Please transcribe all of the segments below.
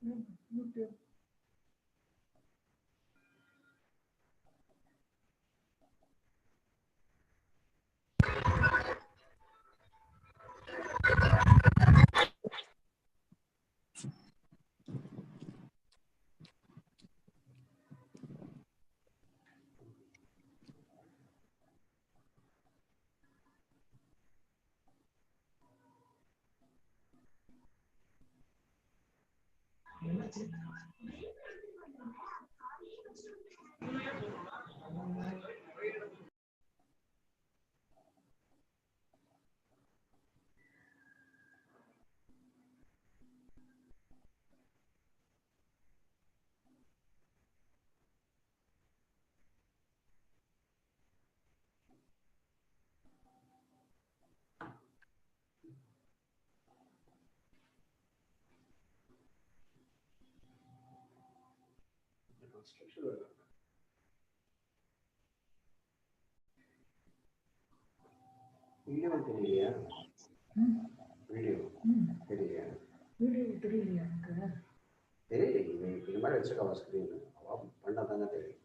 YouTube. Video தெரியலையா? Video தெரியலையா? Video தெரியலையா? தெரியல. இது மாதிரி வச்சுருக்கா ஸ்க்ரீன் பண்ணால் தானே தெரியும்.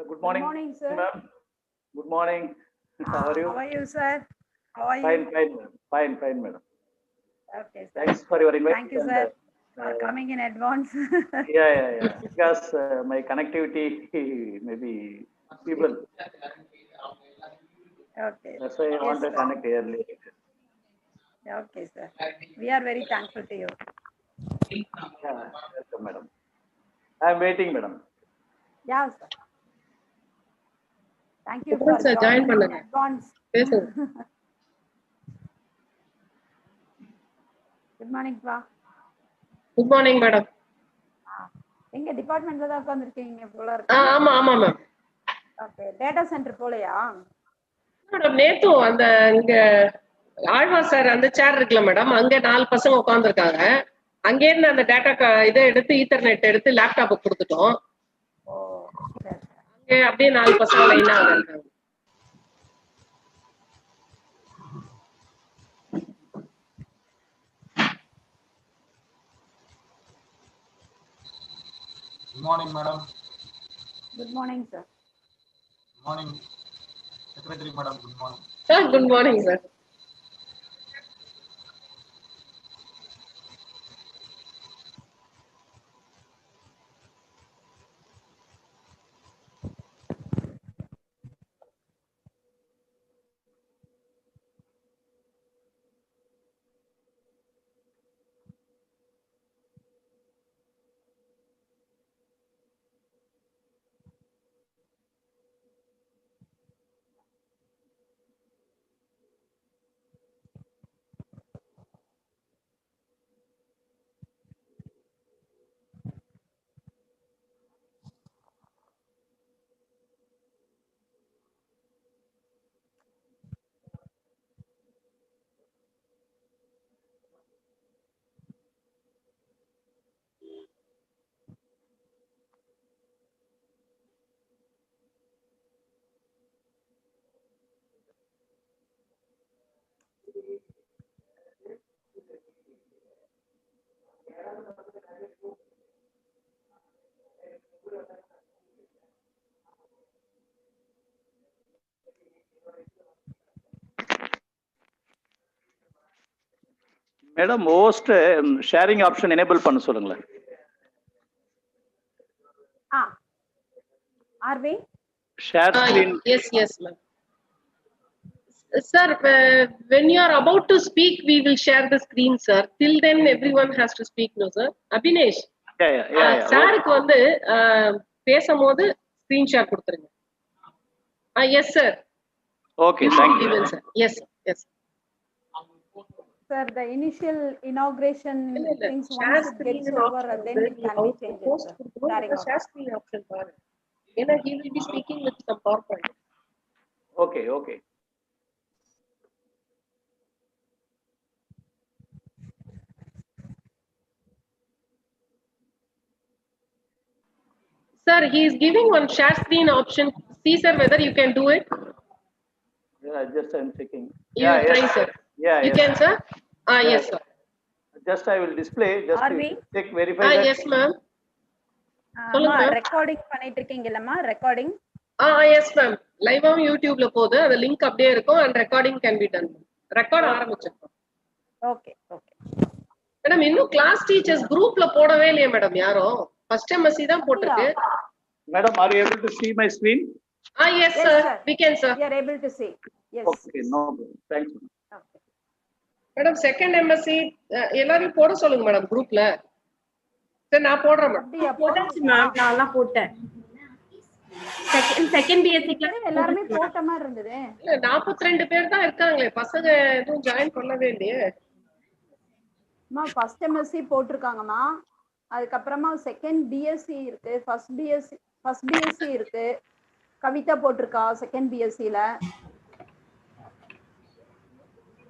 Good morning. Good morning, sir. Ma'am. Good morning. How are you? How are you, sir? How are Fine, you? fine, madam. Fine, madam. Okay, sir. Thanks for your invitation. Thank you, sir, for coming in advance. Yeah. Because my connectivity may be feeble. Okay. That's why I want to connect early. Okay, sir. We are very thankful to you. Yeah, welcome, madam. I am waiting, madam. Yeah, sir. Thank you for joining in advance. Good morning, Pa. Good morning, madam. எங்க டிபார்ட்மெண்ட்ல தான் உட்கார்ந்திருக்கீங்க போல இருக்கு. ஆமா ma'am. Okay data centre போலையா? Madam நேத்தும் அந்த இங்க Alvar sir அந்த சேர் இருக்குல்ல மேடம், அங்க 4 பசங்க உட்காந்துருக்காங்க. அங்கே இருந்து அந்த டேட்டா இதை எடுத்து ஈத்தர்நெட் எடுத்து லேப்டாப்புக்கு கொடுத்துட்டோம். ஓ சரி. அங்கே அப்படியே 4 பசங்க லைனா அங்க இருக்காங்க. Good morning, madam. Good morning, sir. Good morning, secretary, madam. Good morning. Sir, good morning, sir. Madam host sharing option enable பண்ண சொல்லுங்களேன். Are we? Share screen. Yes, ma'am. Sir, when you are about to speak, we will share the screen, sir. Till then, everyone has to speak, no, sir. Abhinesh, சாருக்கு வந்து பேசும்போது screenshot கொடுத்துருங்க. Yes, sir. Okay, thank you. Sir. Yes. Sir, the initial inauguration things once it gets over, then it can be changed. Share screen option பாரு. ஏன்னா he will be speaking with some PowerPoint. Okay. Sir, he is giving one share screen option. See, sir, whether you can do it. Yeah, just I'm checking. You try, sir. Yeah, you can, sir. Yes, sir. Just I will display. Just Are we? check verify that. Yes, ma'am. Recording பண்ணிட்டு இருக்கீங்கல்லம்மா recording? Yes, ma'am. Live on யூடியூப்ல போகுது. அந்த link அப்படியே இருக்கும் and recording can be done. Record ஆரம்பிச்சிருக்கோம். Okay. Madam இன்னும் class teachers குரூப்ல போடவே இல்லையே மேடம் யாரும். ஃபர்ஸ்ட் MSc தான் போட்டுருக்கு. Madam, are you able to see my screen? Yes, sir. We can, sir. You are able to see. Yes. Okay, no problem. Thanks. Okay. Madam second MSc எல்லாரையும் போட சொல்லுங்க madam குரூப்ல. சரி நான் போடுறேன் மேடம். போட்டாச்சு மேம், நான் போட்டேன். செகண்ட் BSc கிளாஸ் எல்லாரும் போட்ட மாதிரி இருந்தது. இல்ல 42 பேர் தான் இருக்காங்களே, பசங்க எதுவும் ஜாயின் பண்ணவே இல்லையே. மா ஃபர்ஸ்ட் MSc போட்டிருக்காங்கம்மா. அதுக்கப்புறமா செகண்ட் BSc இருக்கு, ஃபர்ஸ்ட் BSc இருக்கு. கவிதா போட்டிருக்கா செகண்ட் BScல.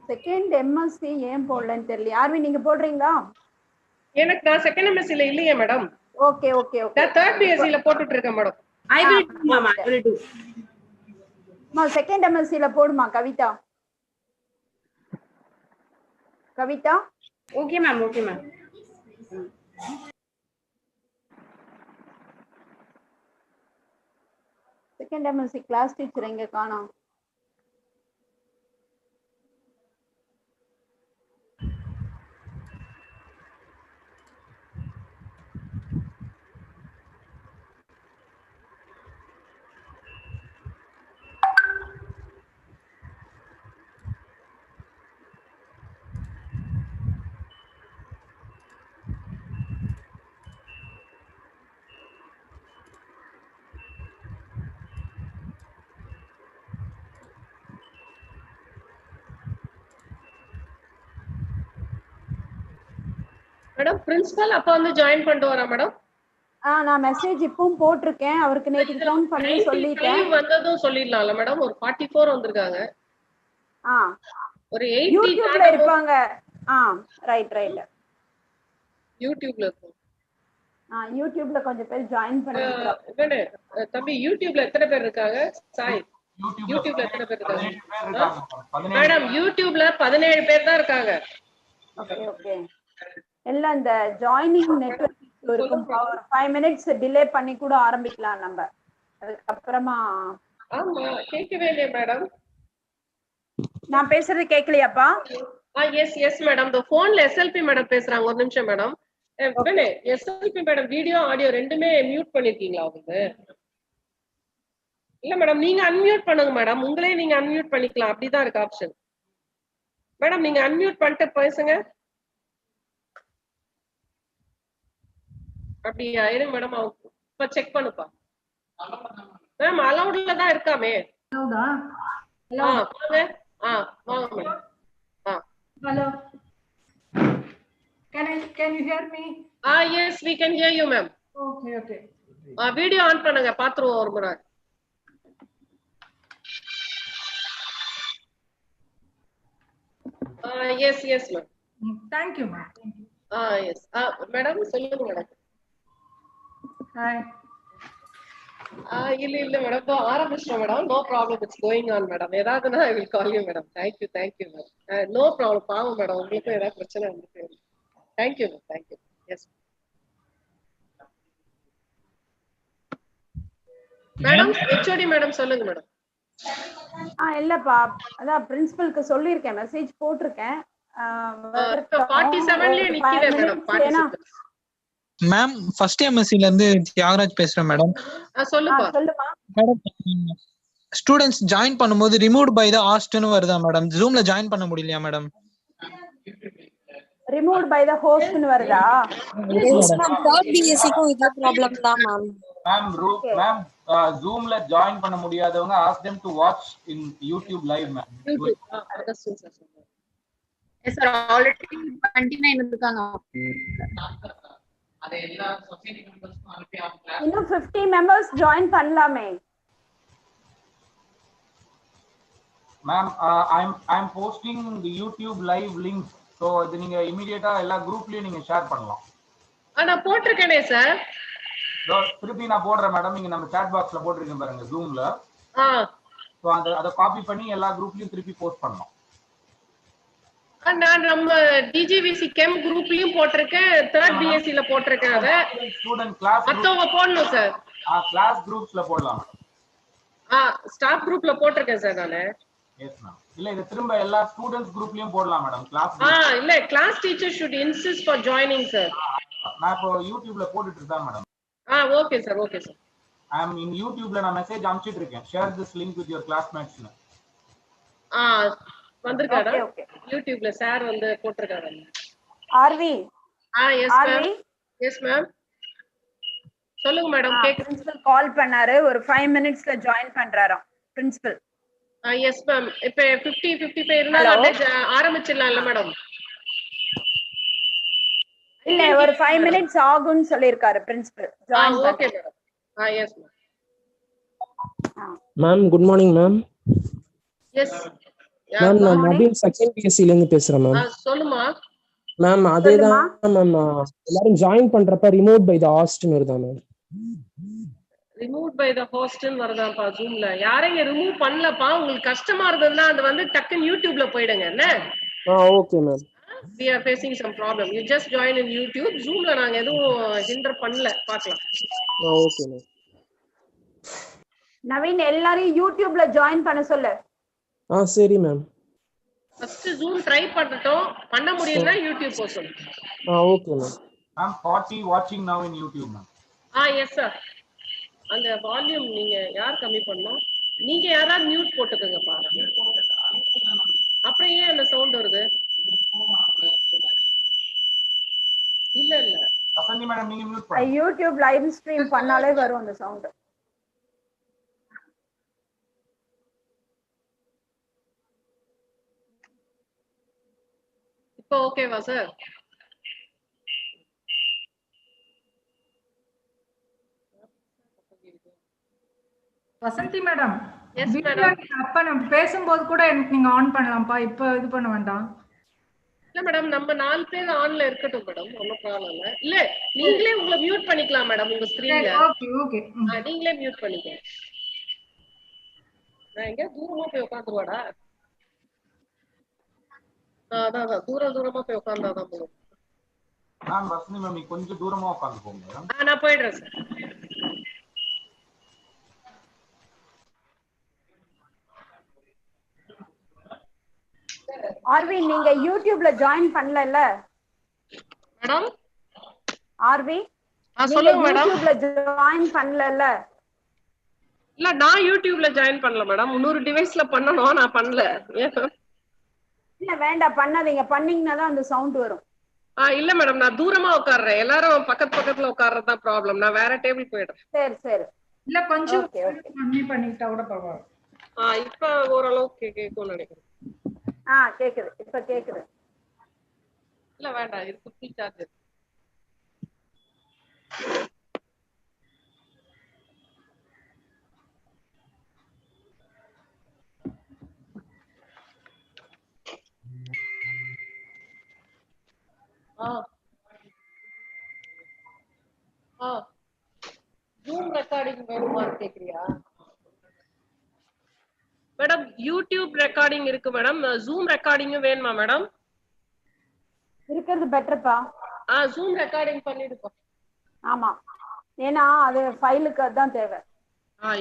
செகண்ட் MSc ஏன் போடலன்னு தெரியல. யாருமே நீங்க போடுறீங்களா? எனக்கு நான் செகண்ட் MScல இல்லையே மேடம். ஓகே. நான் தேர்ட் BScல போட்டுட்டு இருக்கேன் madam. I will do, ma'am. I will do. மா செகண்ட் MScல போடுமா Kavitha. Okay, ma'am. Second MSc class teacher எங்க காணோம்? மேடம் பிரின்சிபல் அப்ப வந்து ஜாயின் பண்ணிட்டு வரா மேடம். நான் மெசேஜ் இப்பவும் போட்டிருக்கேன். அவருக்கு நேத்து ஃபோன் பண்ணி சொல்லிட்டேன். வந்ததும் சொல்லிடலாம்ல மேடம். ஒரு 44 வந்திருக்காங்க. ஒரு 80 யூடியூப்ல இருப்பாங்க. ரைட். யூடியூப்ல இருக்கும். யூடியூப்ல கொஞ்சம் பேர் ஜாயின் பண்ணிருக்காங்க. தம்பி யூடியூப்ல எத்தனை பேர் இருக்காங்க? சாய், யூடியூப்ல எத்தனை பேர் இருக்காங்க? மேடம் யூடியூப்ல 17 பேர் தான் இருக்காங்க. ஓகே. எல்லாம் இந்த ஜாயினிங் நெட்வொர்க் இஷ்யூ இருக்கும். ஒரு 5 மினிட்ஸ் டிலே பண்ணி கூட ஆரம்பிக்கலாம் நம்ம. அதுக்கு அப்புறமா ஆமா, கேட்கவே இல்லையே மேடம். நான் பேசுறது கேட்கலையாப்பா? Yes madam. இந்த போன்ல எஸ்எல்பி மேடம் பேசுறாங்க. ஒரு நிமிஷம் madam. SLP madam video audio ரெண்டுமே மியூட் பண்ணிருக்கீங்களா உங்களுக்கு? இல்ல மேடம், நீங்க அன்மியூட் பண்ணுங்க மேடம். உங்களே நீங்க அன்மியூட் பண்ணிக்கலாம். அப்படிதான் இருக்கு ஆப்ஷன். மேடம் நீங்க அன்மியூட் பண்ணிட்டு பேசுங்க. அப்படியா? இருங்க மேடம், இப்ப செக் பண்ணுப்பா. மேம் அலௌட்ல தான் இருக்காமே. வாங்க. வாங்க madam. Hello. Can you hear me? Yes, we can hear you, ma'am. Okay. Video on பண்ணுங்க, பாத்துருவோம் ஒரு முறை. Yes, ma'am. Thank you, ma'am. Yes. Madam சொல்லுங்க மேடம். Hi. இல்ல மேடம், இப்போ ஆரம்பிச்சிட்டோம் madam. No problem, it's going on madam. ஏதாவதுனா I will call you madam. Thank you ma'am. No problem. பாவம் மேடம், உங்களுக்கும் ஏதாவது பிரச்சனை வந்துட்டு. Thank you ma'am. Thank you. Yes madam. HOD madam சொல்லுங்க மேடம். இல்லப்பா, அதான் பிரின்சிபலுக்கு சொல்லியிருக்கேன், மெசேஜ் போட்டிருக்கேன். 47லயே நிக்கல மேடம். மேம் ஃபர்ஸ்ட் எம்எஸ்சில இருந்து தியாகராஜ் பேசுறேன் மேடம். சொல்லுப்பா. மேடம் ஸ்டூடண்ட்ஸ் ஜாயின் பண்ணும்போது ரிமூவ்ட் பை தி ஹோஸ்ட்னு வருதா மேடம்? ஜூம்ல ஜாயின் பண்ண முடியலையா மேடம்? ரிமூவ்ட் பை தி ஹோஸ்ட்னு வருதா? எஸ் மேம், தேர்ட் பிஎஸ்சி க்கு இதே ப்ராப்ளம் தான் மேம். மேம் ஜூம்ல ஜாயின் பண்ண முடியாதவங்க ask them to watch in YouTube live ma'am. Yes sir, already 29 இருக்காங்க. அதை எல்லா சொசைட்டி மெம்பர்ஸ்க்கும் அனுப்பி அவங்க இன்னும் 50 மெம்பர்ஸ் ஜாயின் பண்ணலாமே. Ma'am I'm posting the YouTube live link, so இது நீங்க இமிடியேட்டா எல்லா குரூப்லயும் நீங்க ஷேர் பண்ணலாம். நான் போட்டுருக்கேனே சார். திருப்பி நான் போடுறேன் மேடம். நீங்க நம்ம chat boxல போட்டுருக்கேன் பாருங்க ஜூம்ல. சோ அத காப்பி பண்ணி எல்லா குரூப்லயும் திருப்பி போஸ்ட் பண்ணலாம். நான் நம்ம டிஜிவிசி கெம் குரூப்லயும் போட்டிருக்கேன், தேர்ட் பிஎஸ்சி ல போட்டிருக்கேன். அத ஸ்டூடண்ட் கிளாஸ் மத்தவங்க போடணும் சார். கிளாஸ் குரூப்ஸ்ல போடலாம். ஸ்டாஃப் குரூப்ல போட்டிருக்கேன் சார் நானு. Yes ma'am. இல்ல இது திரும்ப எல்லா ஸ்டூடண்ட்ஸ் குரூப்லயும் போடலாம் மேடம். கிளாஸ் இல்ல, class teacher should insist for joining sir. நான் இப்போ யூடியூப்ல போட்டுட்டு இருக்கேன் madam. Okay sir. I am in YouTubeல நான் மெசேஜ் அனுப்பிச்சிட்டு இருக்கேன். share this link with your classmates னு. வந்திருக்காடா? யூடியூப்ல சார் வந்து போட்டுருக்காங்க. ஆர்வி. Yes ma'am. சொல்லுங்க மேடம். பிரின்சிபல் கால் பண்ணாரு. ஒரு 5 மினிட்ஸ்ல ஜாயின் பண்றாராம் பிரின்சிபல். Yes ma'am. இப்ப 50-55 இருந்தா அப்படியே ஆரம்பிச்சிடலாம்ல மேடம்? இல்ல, ஒரு 5 மினிட்ஸ் ஆகும்னு சொல்லிருக்காரு principal. Join okay madam. Yes ma'am. Ma'am good morning ma'am. Yes ma'am, நான் நவீன் செகண்ட் பிஎஸ்சில இருந்து பேசுறேன் மேம். சொல்லுமா மேம். அதேதான் மேம், எல்லாரும் ஜாயின் பண்றப்ப ரிமூவ் பை தி ஹோஸ்ட்னு வருதா மேம்? ரிமூவ் பை தி ஹோஸ்ட்னு வருதாப்பா ஜூம்ல. யாரையும் ரிமூவ் பண்ணலப்பா. உங்களுக்கு கஷ்டமா இருந்ததுன்னா அது வந்து டக்குன்னு யூடியூப்ல போய்டுங்க. என்ன? Okay ma'am. we are facing some problem. You just join in YouTube. Zoomல நாங்க எதுவும் ஹிண்டர் பண்ணல. பார்க்கலாம். Okay ma'am. நவீன் எல்லாரையும் யூடியூப்ல ஜாயின் பண்ண சொல்லு. சரி மேம். ஃபர்ஸ்ட் ஜூம் ட்ரை பண்ணட்டும். பண்ண முடியலனா யூடியூப் போ சொல்லு. Okay ma'am. I'm 40 watching now in YouTube ma'am. Yes sir. அந்த வால்யூம் நீங்க யார் கம்மி பண்ணனும்? நீங்க யாராவது மியூட் போட்டுக்கங்க பாருங்க. அப்புறம் ஏன் அந்த சவுண்ட் வருது? இல்ல வசந்தி மேடம் நீங்க மியூட் பண்ணுங்க. யூடியூப் லைவ் ஸ்ட்ரீம் பண்ணாலே வரும் அந்த சவுண்ட். இப்போ ஓகேவா sir? Vasanthi madam yes video madam. அப்ப நம்ம பேசும்போது கூட எனக்கு நீங்க ஆன் பண்ணலாம்ப்பா, இப்ப இது பண்ண வேண்டாம். இல்ல மேடம், நம்ம 4 பேர் ஆன்ல இருக்கட்டும் மேடம், ஒன்னும் ப்ராப்ளம் இல்ல. இல்ல நீங்களே உங்களை மியூட் பண்ணிக்கலாம் மேடம் உங்க ஸ்கிரீன்ல. Okay okay. நீங்களே மியூட் பண்ணிக்கோங்க. நான் எங்க தூரமா போய் உட்காந்துருவாடா. அதான் தூரமா போய் உட்கார்ந்தாதான் போதும். மேம் வசந்தி மேம் நீங்க கொஞ்சம் தூரமா உட்காந்து போங்க. நான் போயிடுறேன் சார். ஆர்வி நீங்க யூடியூப்ல ஜாயின் பண்ணல மேடம்? ஆர்வி சொல்லுங்க மேடம். யூடியூப்ல ஜாயின் பண்ணல? இல்ல நான் யூடியூப்ல ஜாயின் பண்ணல மேடம். 300 டிவைஸ்ல பண்ணனும், நான் பண்ணல. இல்ல வேண்டாம் பண்ணாதீங்க, பண்ணீங்கன்னா தான் அந்த சவுண்ட் வரும். இல்ல மேடம், நான் தூரமா உட்கார்றேன். எல்லாரும் பக்கத்துல உட்கார்றது தான் ப்ராப்ளம். நான் வேற டேபிள் போயிடுறேன். சரி சரி. இல்ல கொஞ்சம் கம்மி பண்ணிட்டா கூட பரவாயில்லை. இப்ப ஓரளவுக்கு கேட்கும் நினைக்கிறேன். கேக்குது, இப்ப கேக்குது. இல்ல வேண்டாம், இது 50 சார்ஜ். ஜூம் ரெக்கார்டிங் வேணுமான்னு கேக்குறியா மேடம்? யூடியூப் ரெக்கார்டிங் இருக்கு மேடம். ஜூம் ரெக்கார்டிங்கும் வேணுமா மேடம்? இருக்கிறது பெட்டர்ப்பா. Zoom recording பண்ணிடுப்பா. ஆமா, ஏன்னா அது ஃபைலுக்கு அதான் தேவை.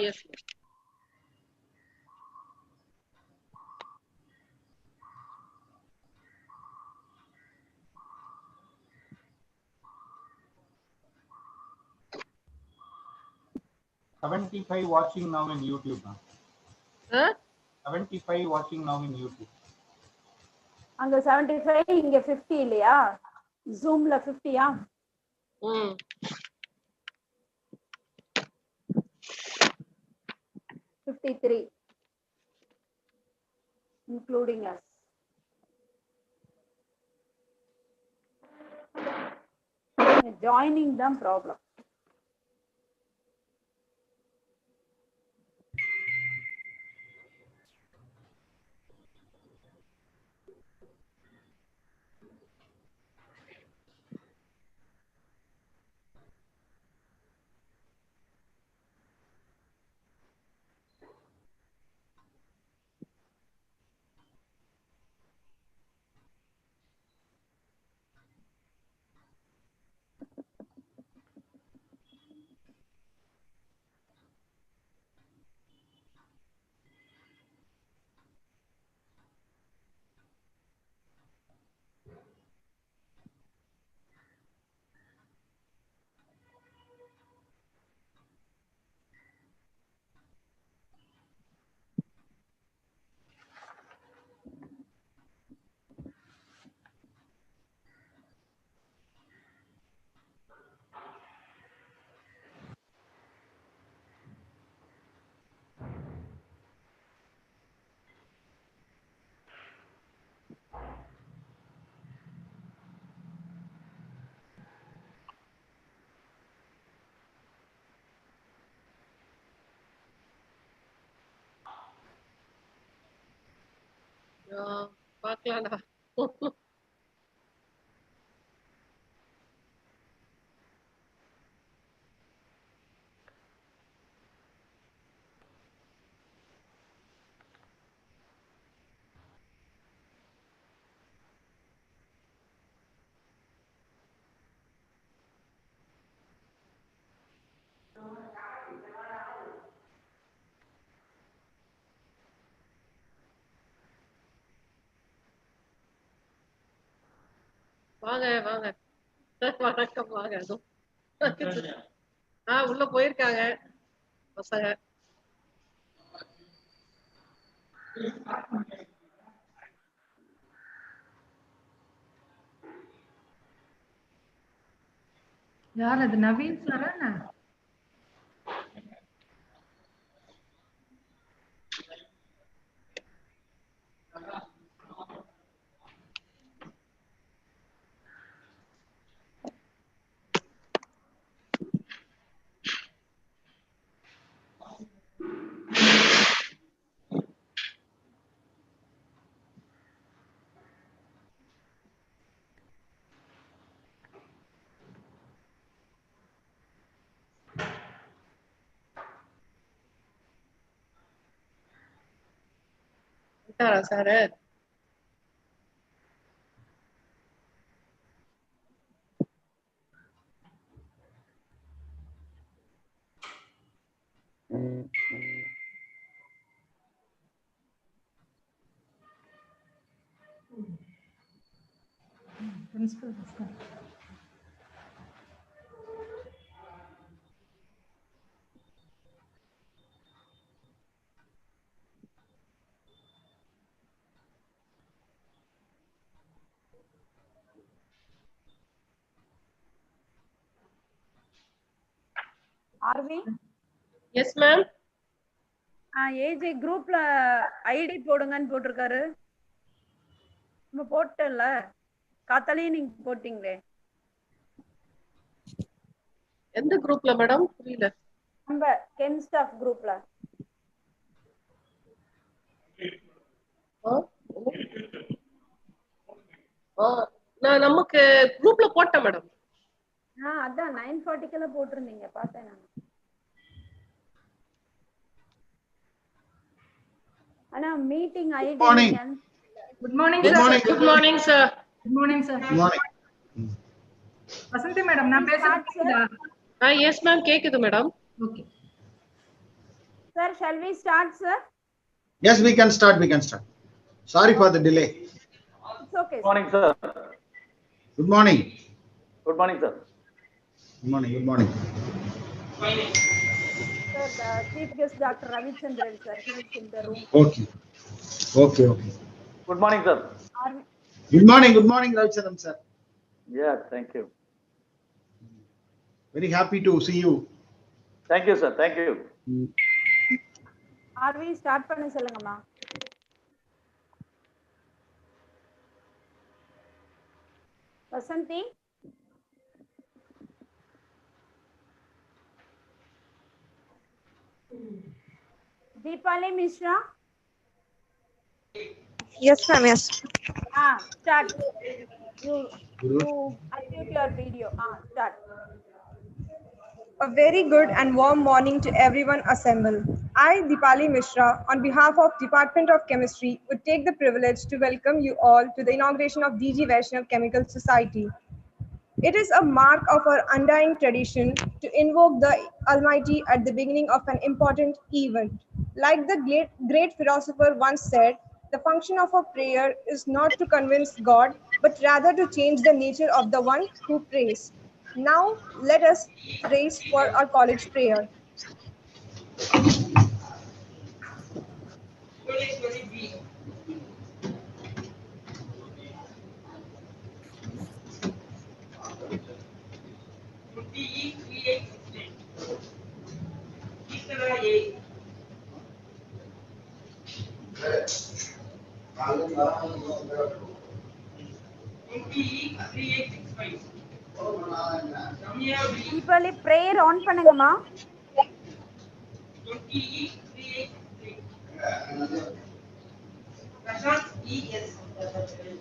S. $75 watching now in YouTube. 75 watching now in YouTube. அங்க 75, இங்க 50 இல்லையா? ஜூம்ல 50யா? 53 including us. Joining them problem. பாக்கலாம்டா. வாங்க வாங்க. வணக்கம் வாங்க. உள்ள போயிருக்காங்க பசங்க. யார் அது? நவீன் சாரா என்ன? Sir Principal. RV yes ma'am AJ குரூப்ல ஐடி போடுங்கன்னு போட்டிருக்காரு. நம்ம போட்டல காத்தாலே நீங்க போட்டீங்களே. எந்த குரூப்ல மேடம் புரியல. நம்ம கென் ஸ்டாஃப் குரூப்ல. நான் நமக்கு குரூப்ல போட்டேன் மேடம். அதான் 9:40 போட்டிருந்தீங்க பார்த்தேன் நான். ஆனா meeting ID good morning good morning sir. Good morning sir. Vasanthi madam நான் பேசுறேன். எஸ் மேம் கேக்குது madam. Okay sir, shall we start sir? Yes, we can start. Sorry for the delay. It's okay. Good morning sir. Good morning. Good morning sir. Good morning. Sir, the chief guest Dr. Ravichandran sir, he is in the room. Okay. Good morning sir. Good morning Ravichandran sir. Yeah, thank you. Very happy to see you. Thank you sir, thank you. RV start பண்ண சொல்லுங்கம்மா. Vasanthi Deepali Mishra. Yes ma'am, yes. Start. You unmute your video. Start. A very good and warm morning to everyone assembled. I, Deepali Mishra, on behalf of Department of Chemistry, would take the privilege to welcome you all to the inauguration of DGVC Chemical Society. It is a mark of our undying tradition to invoke the Almighty at the beginning of an important event. Like the great philosopher once said, the function of a prayer is not to convince God, but rather to change the nature of the one who prays. Now, let us raise for our college prayer. Deepali prayer on பண்ணுங்கம்மா.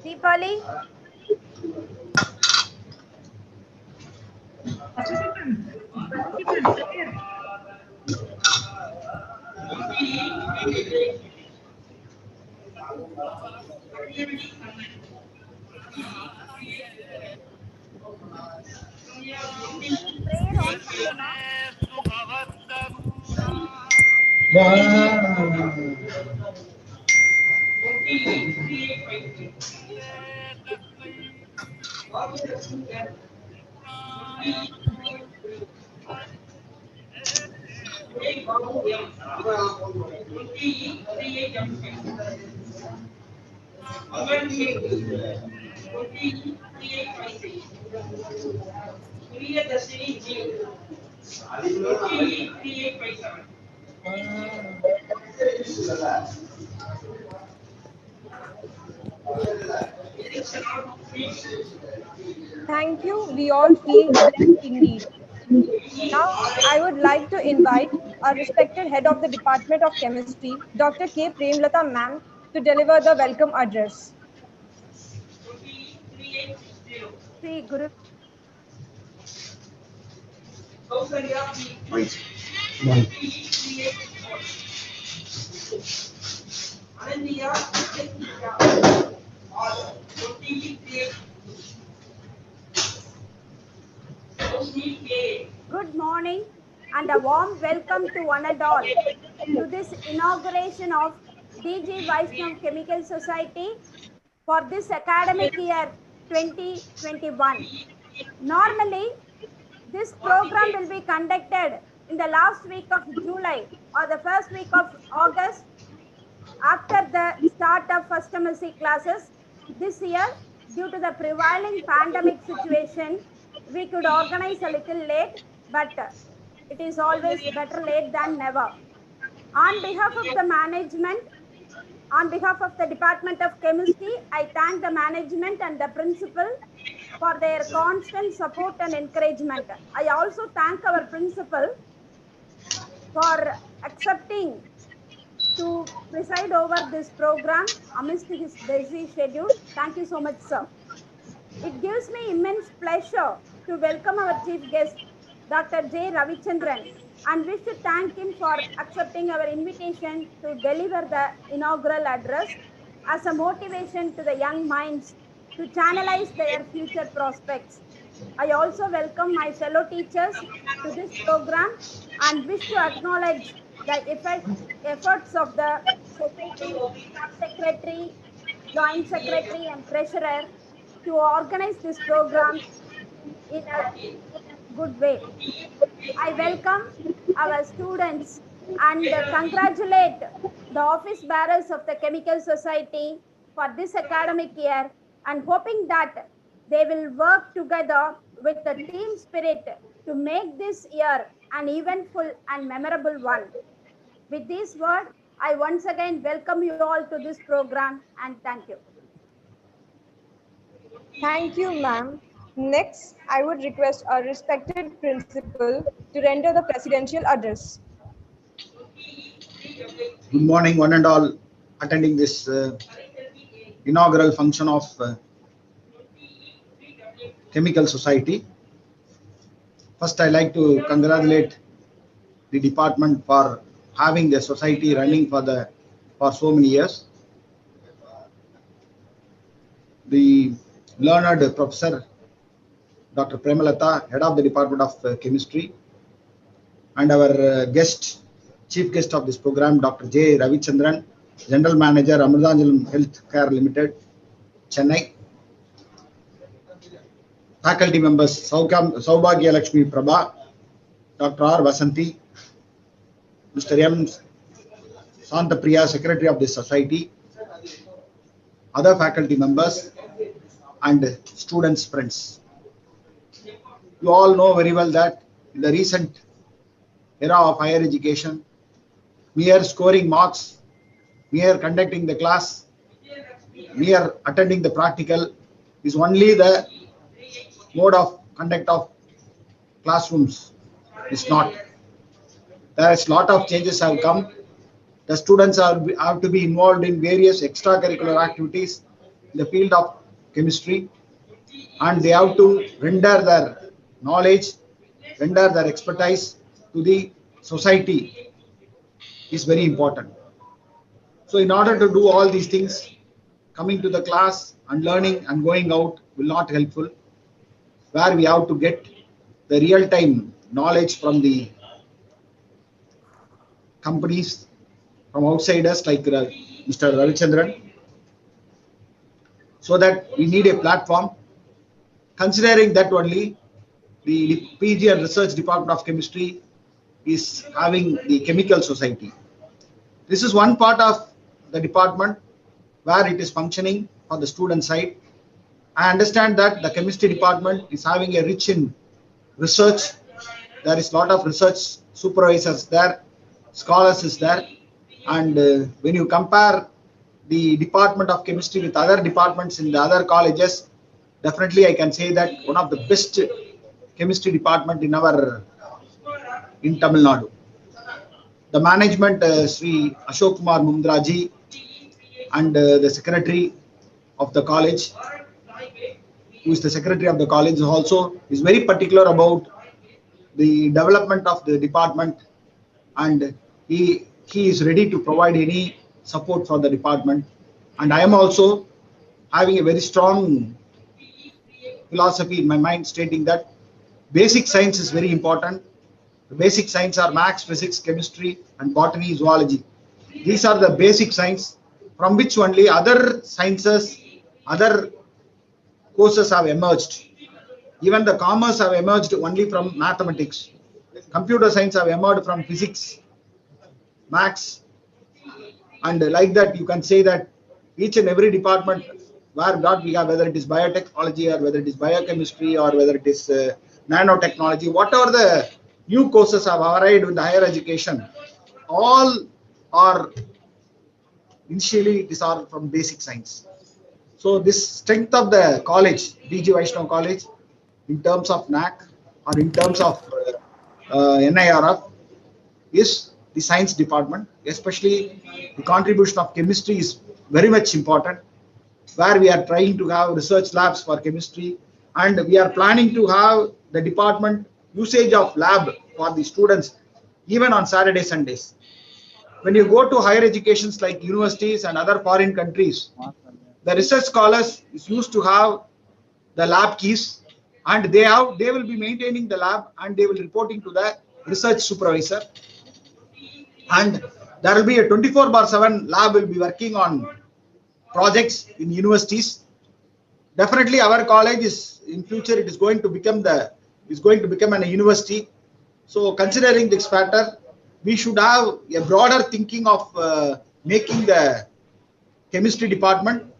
Deepali prayer on பண்ணுங்கம்மா. Thank you. We all feel blessed indeed. Now, I would like to invite our respected head of the Department of Chemistry, Dr. K. Premlata ma'am, to deliver the welcome address. Sri Guru. Good morning and a warm welcome to one and all to this inauguration of DG Vaishnav Chemical Society for this academic year 2021. Normally, this program will be conducted in the last week of July or the first week of August after the start of first semester classes. This year, due to the prevailing pandemic situation, we could organize a little late, but it is always better late than never. On behalf of the management, on behalf of the Department of Chemistry, I thank the management and the principal for their constant support and encouragement. I also thank our principal for accepting to preside over this program amidst his busy schedule. Thank you so much, sir. It gives me immense pleasure to welcome our chief guest, Dr. J. Ravichandran, and wish to thank him for accepting our invitation to deliver the inaugural address as a motivation to the young minds to channelize their future prospects. I also welcome my fellow teachers to this program and wish to acknowledge the efforts of the society, secretary, joint secretary and treasurer to organize this program in a good way. I welcome our students and congratulate the office bearers of the Chemical Society for this academic year and hoping that they will work together with the team spirit to make this year an eventful and memorable one. With these words, I once again welcome you all to this program and thank you. Thank you, ma'am. Next, I would request our respected principal to render the presidential address. Good morning, one and all attending this inaugural function of Chemical Society. First, I like to congratulate the department for having the society running for so many years. The learned Professor Dr. Premalata, Head of the Department of Chemistry, and our Chief Guest of this program, Dr. J. Ravichandran, General Manager, Amrudanjalam Health Care Limited, Chennai. Faculty members, Saubhagya Lakshmi Prabha, Dr. R. Vasanti, Mr. M. Santapriya, Secretary of this society, other faculty members, and students, friends. You all know very well that in the recent era of higher education, mere scoring marks, mere conducting the class, mere attending the practical is only the mode of conduct of classrooms. It's not. There is a lot of changes have come. The students have to be involved in various extracurricular activities in the field of chemistry, and they have to render their knowledge, render their expertise to the society is very important. So in order to do all these things, coming to the class and learning and going out will not helpful, where we have to get the real-time knowledge from the companies, from outsiders like Mr. Ravichandran, so that we need a platform. Considering that only the PG and Research Department of Chemistry is having the Chemical Society. This is one part of the department where it is functioning on the student side. I understand that the chemistry department is having a rich in research. There is a lot of research supervisors there, scholars is there, and when you compare the Department of Chemistry with other departments in the other colleges, definitely I can say that one of the best chemistry department in Tamil Nadu. The management, Sri Ashok Kumar Mundraji, and the secretary of the college, who is the secretary of the college also, is very particular about the development of the department, and he is ready to provide any support from the department. And I am also having a very strong philosophy in my mind stating that basic science is very important. The basic science are maths, physics, chemistry, and botany, zoology. These are the basic science from which only other sciences, other courses have emerged. Even the commerce have emerged only from mathematics. Computer science have emerged from physics, maths, and like that you can say that each and every department where we have, whether it is biotechnology or whether it is biochemistry or whether it is nanotechnology, whatever the new courses have arrived in the higher education, all are initially these are from basic science. So this strength of the college, DG Vaishnav College, in terms of NAC or in terms of NIRF, is the science department. Especially the contribution of chemistry is very much important, where we are trying to have research labs for chemistry, and we are planning to have the department usage of lab for the students even on Saturday, Sundays. When you go to higher educations like universities and other foreign countries, the research scholars is used to have the lab keys, and they will be maintaining the lab and they will reporting to the research supervisor, and there will be a 24/7 lab will be working on projects in universities. Definitely our college is in future it is going to become a university. So considering this factor, we should have a broader thinking of making the chemistry department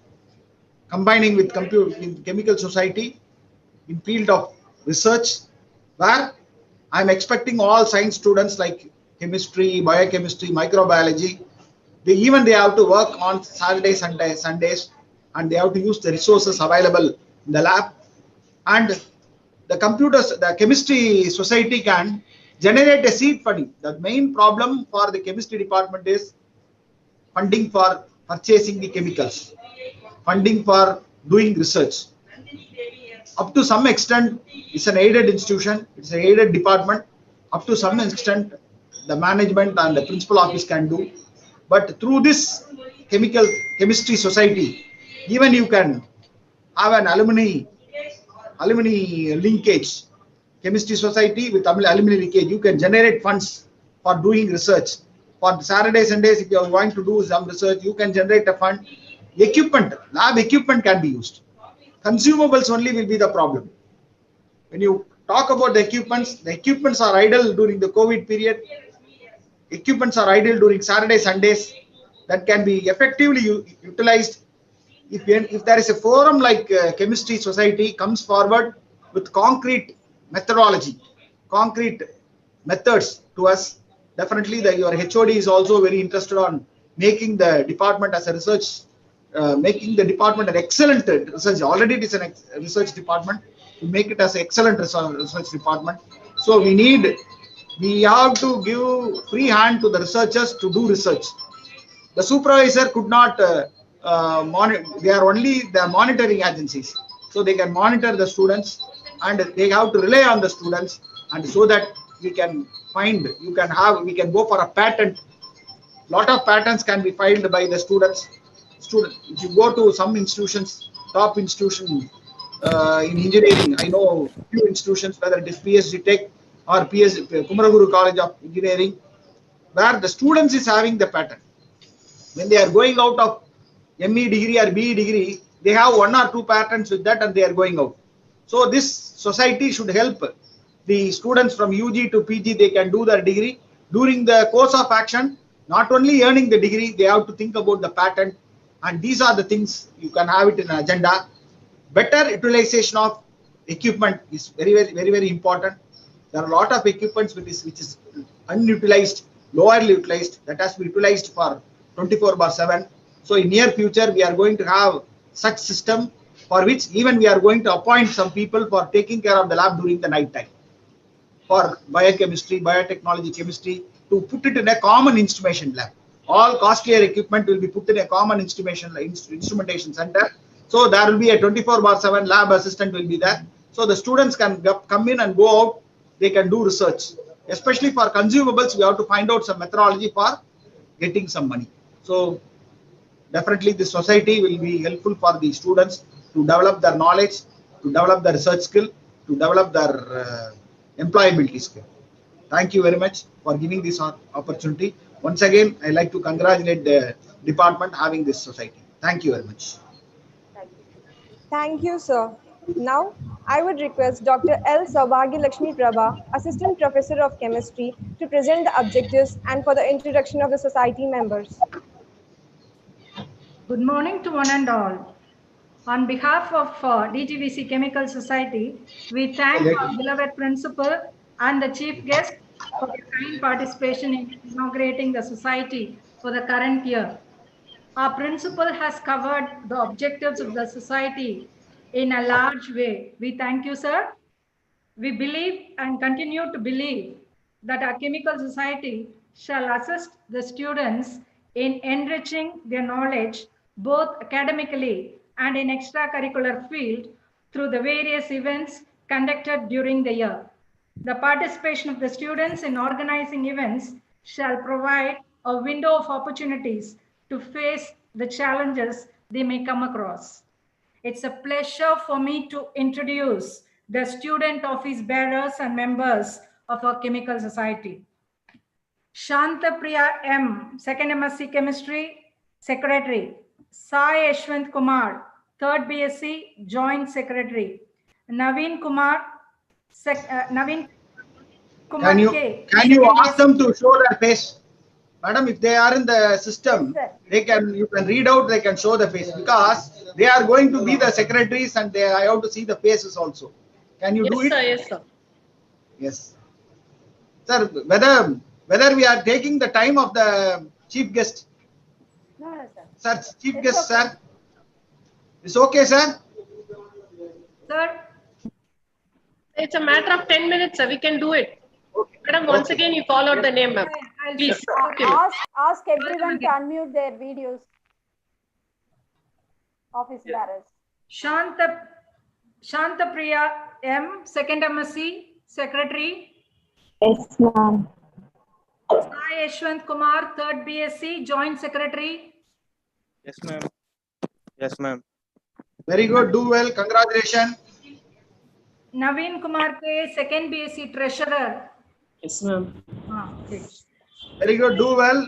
combining with chemical society in field of research, where I'm expecting all science students like chemistry, biochemistry, microbiology, they have to work on Saturdays, Sundays, and they have to use the resources available in the lab. And the chemistry society can generate a seed funding. The main problem for the chemistry department is funding for purchasing the chemicals, funding for doing research. Up to some extent, it's an aided institution, it's an aided department. Up to some extent, the management and the principal office can do. But through this chemistry society, even you can have an alumni linkage. Chemistry society with alumni linkage, you can generate funds for doing research. For Saturdays, Sundays, if you are going to do some research, you can generate a fund. Equipment, lab equipment can be used. Consumables only will be the problem. When you talk about the equipments are idle during the COVID period. Equipments are idle during Saturdays, Sundays, that can be effectively utilized if there is a forum like chemistry society comes forward with concrete methodology, concrete methods to us. Definitely your HOD is also very interested on making the department as a research, making the department an excellent research. Already it is a research department, to make it as an excellent research department. So we have to give free hand to the researchers to do research. The supervisor could not monitor. They are monitoring agencies, so they can monitor the students, and they have to rely on the students, and so that we can we can go for a patent. Lot of patents can be filed by the students. If you go to some institutions, top institution in engineering, I know few institutions, whether it is PSG Tech or Kumaraguru College of Engineering, where the students is having the patent. When they are going out of ME degree or BE degree, they have 1 or 2 patents with that, and they are going out. So this society should help the students from UG to PG. They can do their degree during the course of action. Not only earning the degree, they have to think about the patent, and these are the things you can have it in an agenda. Better utilization of equipment is very important. There are a lot of equipments which is unutilized, lowerly utilized, that has to be utilized for 24/7. So in near future, we are going to have such system, for which even we are going to appoint some people for taking care of the lab during the night time. For biochemistry, biotechnology, chemistry, to put it in a common instrumentation lab. All costlier equipment will be put in a common instrumentation center. So there will be a 24/7 lab assistant will be there. So the students can come in and go out. They can do research. Especially for consumables, we have to find out some methodology for getting some money. So Definitely this society will be helpful for the students to develop their knowledge, to develop their research skill, to develop their employability skill. Thank you very much for giving this opportunity. Once again, I like to congratulate the department having this society. Thank you very much. Thank you, sir. Now, I would request Dr. L. Saubhagya Lakshmi Prabha, Assistant Professor of Chemistry, to present the objectives and for the introduction of the society members. Good morning to one and all. On behalf of DGVC Chemical Society, we thank our beloved principal and the chief guest for their kind participation in inaugurating the society for the current year. Our principal has covered the objectives of the society in a large way. We thank you, sir. We believe and continue to believe that our chemical society shall assist the students in enriching their knowledge both academically and in extracurricular field through the various events conducted during the year. The participation of the students in organizing events shall provide a window of opportunities to face the challenges they may come across. It's a pleasure for me to introduce the student office bearers and members of our chemical society. Shanta Priya M, 2nd MSc Chemistry, Secretary. Sai Yashwant Kumar, 3rd BSc, Joint Secretary. Naveen Kumar, Naveen Kumar K. Can you ask them to show their face? Madam, if they are in the system, you can read out, they can show the face, because they are going to be the secretaries and I have to see the faces also. Can you do it? Yes, sir. Yes. Sir, whether we are taking the time of the chief guest. No, sir. Sir, chief guest, okay. Sir. It's okay, sir? Sir. It's a matter of 10 minutes, sir. We can do it. Okay. Madam, once again, you call out the name, ma'am. Please. Ask everyone to unmute their videos. Office bearers. Shanta Priya M, 2nd MSc, Secretary. Yes, ma'am. Sai Yashwant Kumar, 3rd BSc, Joint Secretary. Yes, ma'am. Yes, ma'am. Very good. Do well. Congratulations. Naveen Kumar K, 2nd BSc, Treasurer. Yes, ma'am. Okay. Very good. Do well.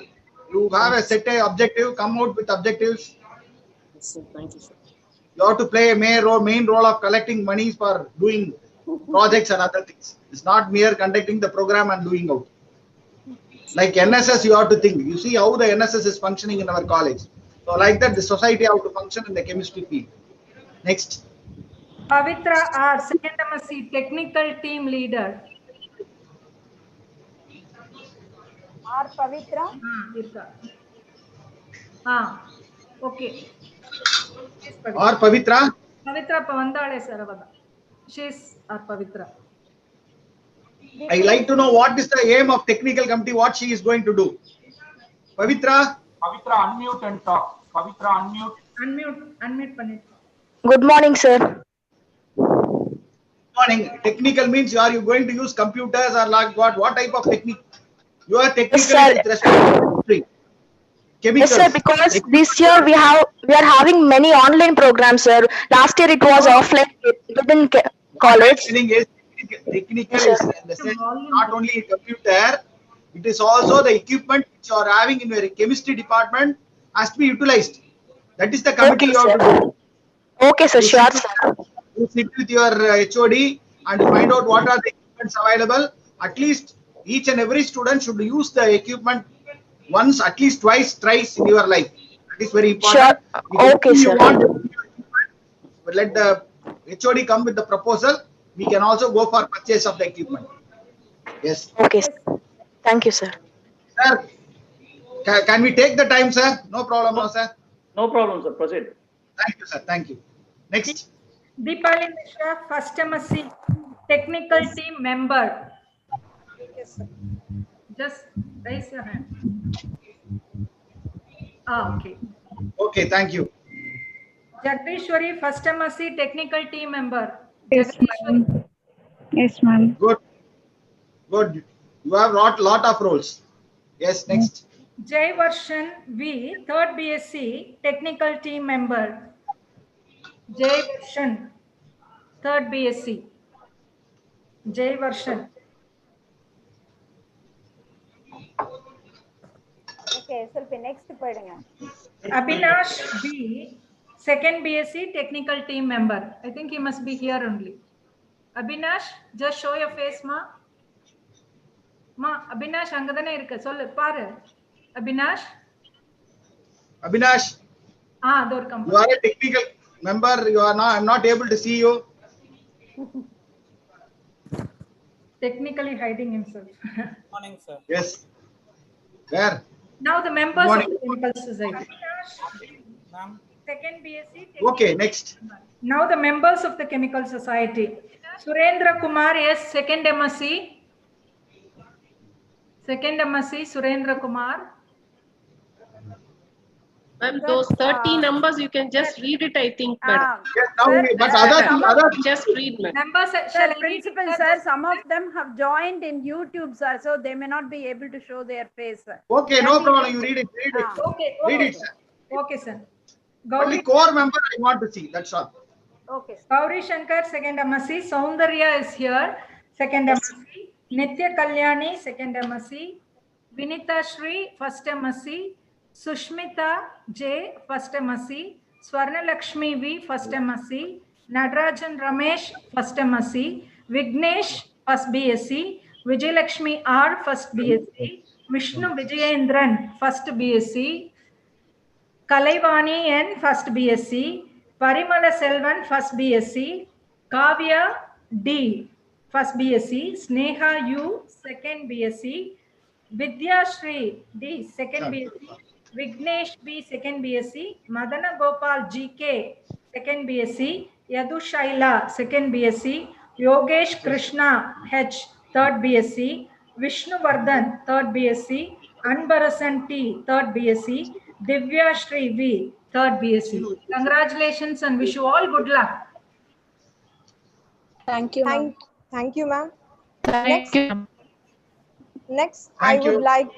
You have a set objective. Come out with objectives. Yes, sir. Thank you, sir. You have to play a main role of collecting monies for doing projects and other things. It's not mere conducting the program and doing out. Like NSS, you have to think. You see how the NSS is functioning in our college. So like that, the society have to function in the chemistry field. Next. Pavitra R, 2nd MSc, Technical Team Leader. R Pavitra? Okay. Or Pavitra? Pavitra Pavandale Saravada. She's our Pavitra. I like to know what is the aim of technical committee, what she is going to do. Pavitra? Pavitra, unmute and talk. Pavitra, unmute. Unmute Panit. Good morning, sir. Good morning. Technical means are you going to use computers or like what type of technique? You are technical with respect to chemistry. Chemicals. Yes, sir, because this year we are having many online programs, sir. Last year it was offline within college. Technical is in the sense not only a computer, it is also the equipment which you are having in your chemistry department has to be utilized. That is the committee you have to do. Okay, sir, sure, sir. You sit with your HOD and find out what are the equipments available. At least each and every student should use the equipment once, at least twice, thrice in your life. That is very important. Sure. Okay, sir. Let the HOD come with the proposal. We can also go for purchase of the equipment. Yes. Okay, sir. Thank you, sir. Sir, can we take the time, sir? No problem, no, sir. No problem, sir. Proceed. Thank you, sir. Thank you. Next. Deepali Mishra, 1st MSc, Technical Team Member. Yes, sir. Just raise your hand. Okay. Okay, thank you. Jagdishwari, 1st MSc, Technical Team Member. Yes, ma'am. Yes, ma'am. Good. Good. You have lot of roles. Yes, next. Jai Varshan V, 3rd BSc, technical team member. Jai Varshan, 3rd BSc. Jai Varshan. Okay, so next poidunga. Abhinash B, 2nd BSc, technical team member. I think he must be here only. Abhinash, just show your face, ma. Ma, Abhinash, angadane irukka. Sollu, paru. Abhinash. Abhinash, Dorkam. you are a technical member. You are not. I'm not able to see you. Technically hiding himself. Morning, sir. Yes. Where? Now the members of the Chemical Society. Ma'am. 2nd BSc. Okay, next. Now the members of the Chemical Society. Surendra Kumar, yes, 2nd MSc. 2nd MSc, Surendra Kumar. Ma'am, those 30 numbers, you can just read it, I think, madam. Yes, now, but other Just read, madam. Members, Sir, principal, sir, some of them have joined in YouTube, sir, so they may not be able to show their face, sir. Okay, no problem. You read it. Read it. Okay, Read okay. it, sir. Okay, sir. Only core member I want to see. That's all. Okay. Gauri Shankar, 2nd MSc. Soundarya is here, 2nd MSc. Nitya Kalyani, 2nd MSc. Vinita Shri, 1st MSc. Sushmita J, 1st MSc. Swarna Lakshmi V, 1st MSc. Nadarajan Ramesh, 1st MSc. Vignesh, 1st BSc. Vijay Lakshmi R, 1st BSc. Vishnu Vijayendran, 1st BSc. Kalaivani N, 1st BSc. Parimala Selvan, 1st BSc. Kavya D, 1st BSc. Sneha U, 2nd BSc. Vidya Shri D, 2nd BSc. Vignesh B, 2nd BSc. Madana Gopal GK, 2nd BSc. Yadu Shaila, 2nd BSc. Yogesh Krishna H, 3rd BSc. Vishnu Vardhan, 3rd BSc. Anbarasan T, 3rd BSc. Divya Shri V, 3rd BSc. Congratulations and wish you all good luck. Thank you, ma'am. Thank you, ma'am. Thank you. Next, I would like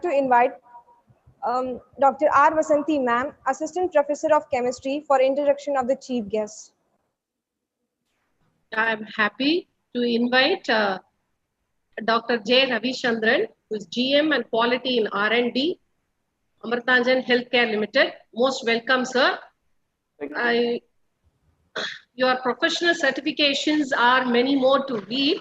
to invite Dr. R. Vasanti, ma'am, Assistant Professor of Chemistry, for introduction of the chief guest. I'm happy to invite Dr. J. Ravichandran, who is GM and Quality in R&D, Amritanjan Healthcare Limited. Most welcome, sir. Your professional certifications are many more to read.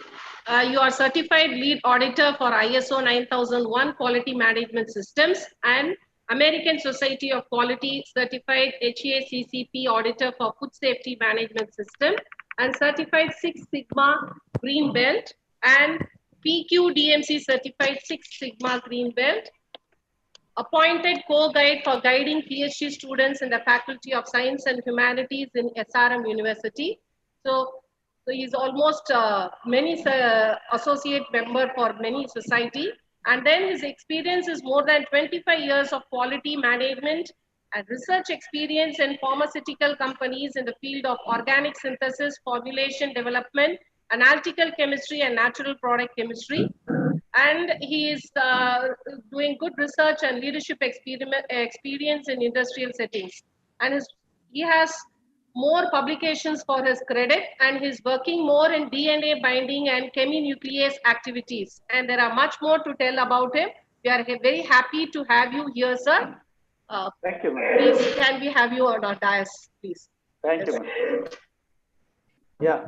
You are certified lead auditor for ISO 9001 quality management systems and American Society of Quality certified HACCP auditor for food safety management system and certified 6 Sigma Green Belt and PQDMC certified 6 Sigma Green Belt. Appointed co-guide for guiding PhD students in the Faculty of Science and Humanities in SRM University. So he's almost many associate member for many society. And then his experience is more than 25 years of quality management and research experience in pharmaceutical companies in the field of organic synthesis, formulation development, analytical chemistry, and natural product chemistry. And he is doing good research and leadership experience in industrial settings. And he has more publications for his credit, and he's working more in DNA binding and cheminuclease activities. And there are much more to tell about him. We are very happy to have you here, sir. Thank you, ma'am. Please, can we have you on our dais, please? Thank you, ma'am. Yeah.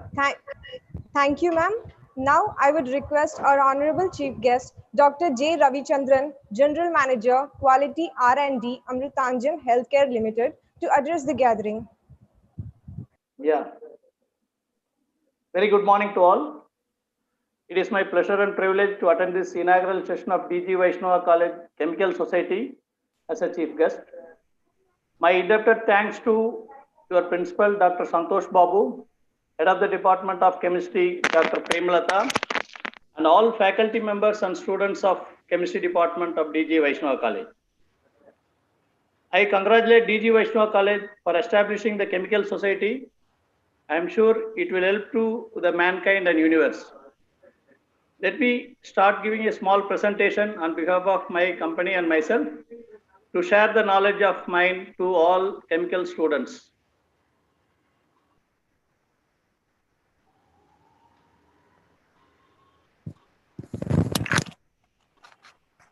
Thank you, ma'am. Now, I would request our honorable chief guest, Dr. J. Ravichandran, General Manager, Quality R&D, Amritanjan Healthcare Limited, to address the gathering. Yeah. Very good morning to all. It is my pleasure and privilege to attend this inaugural session of DG Vaishnava College Chemical Society as a chief guest. My indebted thanks to your principal, Dr. Santosh Babu, Head of the Department of Chemistry, Dr. Premalata, and all faculty members and students of Chemistry Department of DG Vaishnava College. I congratulate DG Vaishnava College for establishing the Chemical Society. I am sure it will help to the mankind and universe. Let me start giving a small presentation on behalf of my company and myself to share the knowledge of mine to all chemical students.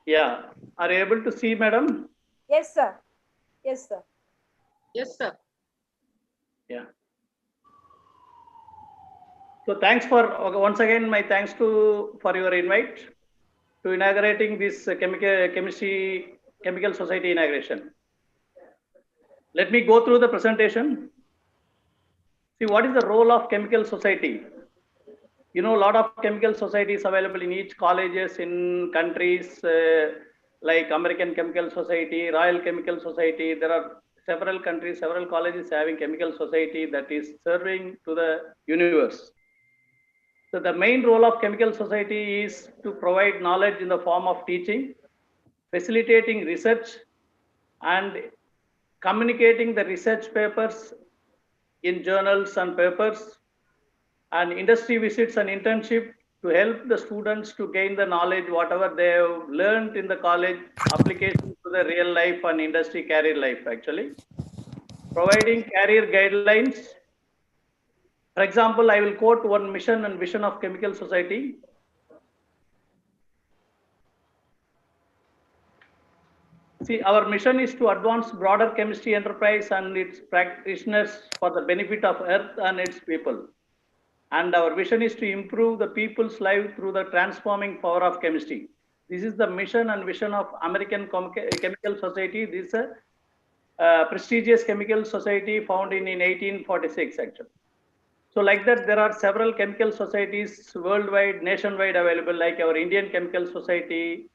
Yeah, are you able to see, madam? Yes, sir. Yes, sir. Yes, sir. Yeah. So thanks for, once again, my thanks for your invite to inaugurating this chemical society inauguration. Let me go through the presentation. See, what is the role of chemical society? You know, a lot of chemical societies available in each colleges in countries like American Chemical Society, Royal Chemical Society. There are several countries, several colleges having chemical society that is serving to the universe. So the main role of chemical society is to provide knowledge in the form of teaching, facilitating research, and communicating the research papers in journals and papers, and industry visits and internship to help the students to gain the knowledge, whatever they have learned in the college, application to the real life and industry career life actually. Providing career guidelines. For example, I will quote one mission and vision of Chemical Society. See, our mission is to advance broader chemistry enterprise and its practitioners for the benefit of Earth and its people. And our vision is to improve the people's life through the transforming power of chemistry. This is the mission and vision of American Chemical Society. This is a prestigious chemical society founded in 1846 actually. So like that, there are several chemical societies worldwide, nationwide available, like our Indian Chemical Society,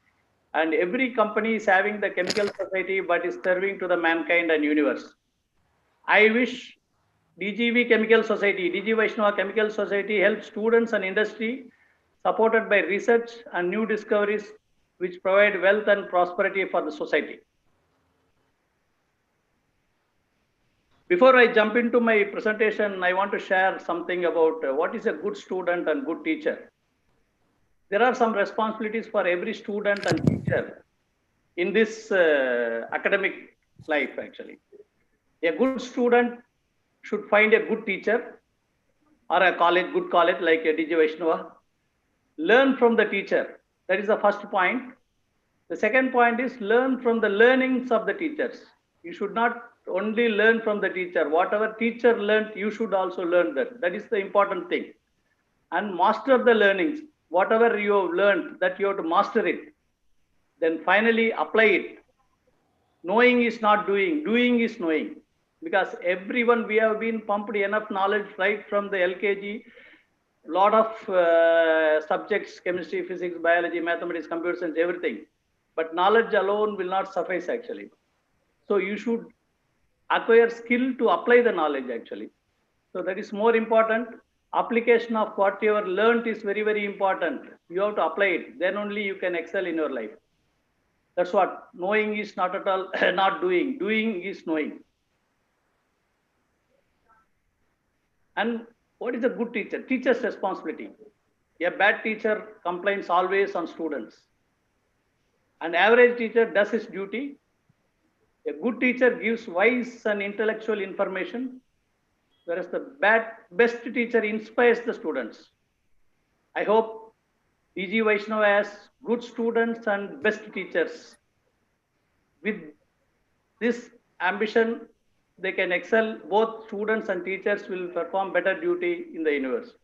and every company is having the chemical society but is serving to the mankind and universe. I wish DGV Chemical Society, DG Vaishnava Chemical Society helps students and industry supported by research and new discoveries which provide wealth and prosperity for the society. Before I jump into my presentation, I want to share something about what is a good student and good teacher. There are some responsibilities for every student and teacher in this academic life actually. A good student should find a good teacher or a good college like a DG Vaishnava. Learn from the teacher. That is the first point. The second point is learn from the learnings of the teachers. You should not only learn from the teacher. Whatever teacher learned, you should also learn that. That is the important thing. And master the learnings. Whatever you have learned, that you have to master it. Then finally apply it. Knowing is not doing. Doing is knowing. Because everyone, we have been pumped enough knowledge right from the LKG. Lot of subjects, chemistry, physics, biology, mathematics, computer science, everything. But knowledge alone will not suffice actually. So you should acquire skill to apply the knowledge actually. So that is more important. Application of what you have learned is very, very important. You have to apply it. Then only you can excel in your life. That's what knowing is not at all, not doing. Doing is knowing. And what is a good teacher? Teacher's responsibility. A bad teacher complains always on students. An average teacher does his duty. A good teacher gives wise and intellectual information, whereas the best teacher inspires the students. I hope DG Vaishnava has good students and best teachers. With this ambition, they can excel. Both students and teachers will perform better duty in the universe.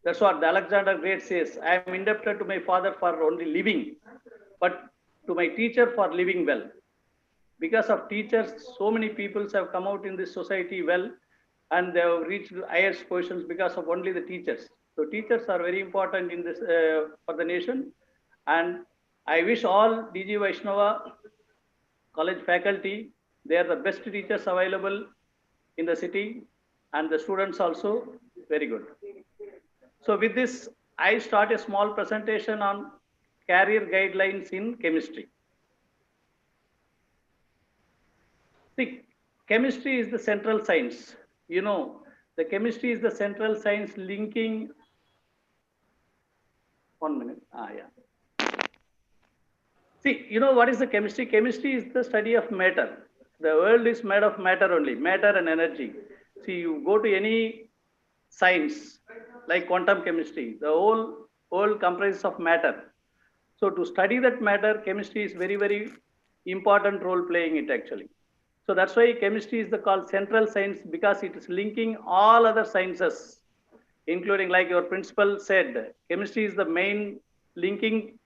That's what the Alexander Great says. I am indebted to my father for only living, but to my teacher for living well. Because of teachers, so many people have come out in this society well, and they have reached higher positions because of only the teachers. So teachers are very important in this for the nation. And I wish all DG Vaishnava college faculty, they are the best teachers available in the city, and the students also very good. So with this, I start a small presentation on career guidelines in chemistry. See, chemistry is the central science. You know, the chemistry is the central science linking. 1 minute. Yeah. See, you know what is the chemistry? Chemistry is the study of matter. The world is made of matter only, matter and energy. See, you go to any science like quantum chemistry, the whole world comprises of matter. So to study that matter, chemistry is very, very important role playing it actually. So that's why chemistry is the called central science, because it is linking all other sciences, including, like your principal said, chemistry is the main linking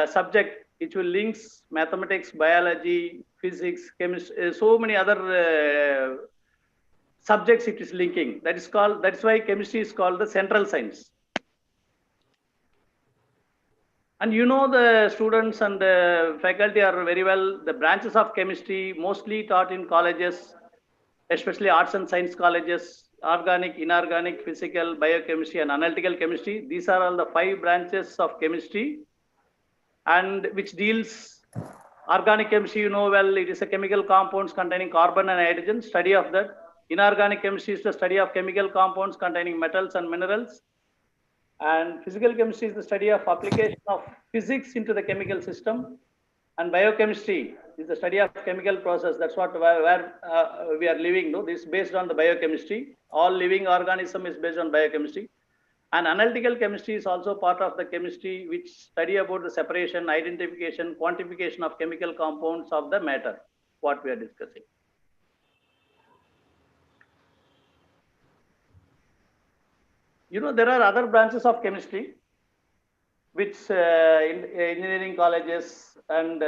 subject which will links mathematics, biology, physics, chemistry, so many other subjects it is linking. That's why chemistry is called the central science. And you know, the students and the faculty are very well, the branches of chemistry mostly taught in colleges, especially arts and science colleges, organic, inorganic, physical, biochemistry, and analytical chemistry. These are all the 5 branches of chemistry, and which deals organic chemistry, you know well, it is a chemical compounds containing carbon and hydrogen, study of that. Inorganic chemistry is the study of chemical compounds containing metals and minerals. And physical chemistry is the study of application of physics into the chemical system. And biochemistry is the study of chemical process. That's what where we are living. No? This is based on the biochemistry. All living organism is based on biochemistry. And analytical chemistry is also part of the chemistry which study about the separation, identification, quantification of chemical compounds of the matter, what we are discussing. You know, there are other branches of chemistry which in engineering colleges and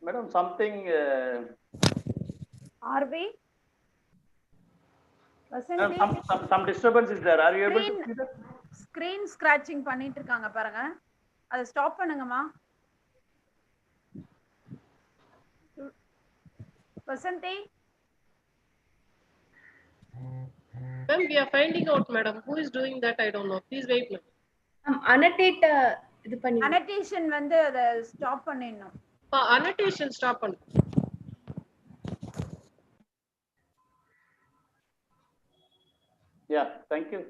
madam, something. Are we? Some disturbance is there. Are you able to see that? Screen scratching பண்ணிட்டு இருக்காங்க பாருங்க. அதை stop பண்ணுங்கம்மா. Vasanthi? Ma'am, we are finding out, madam. Who is doing that? I don't know. Please wait, ma'am. Annotate இது பண்ணி. Annotation வந்து அதை stop பண்ணிடணும். Annotation stop பண்ணு. Yeah, thank you.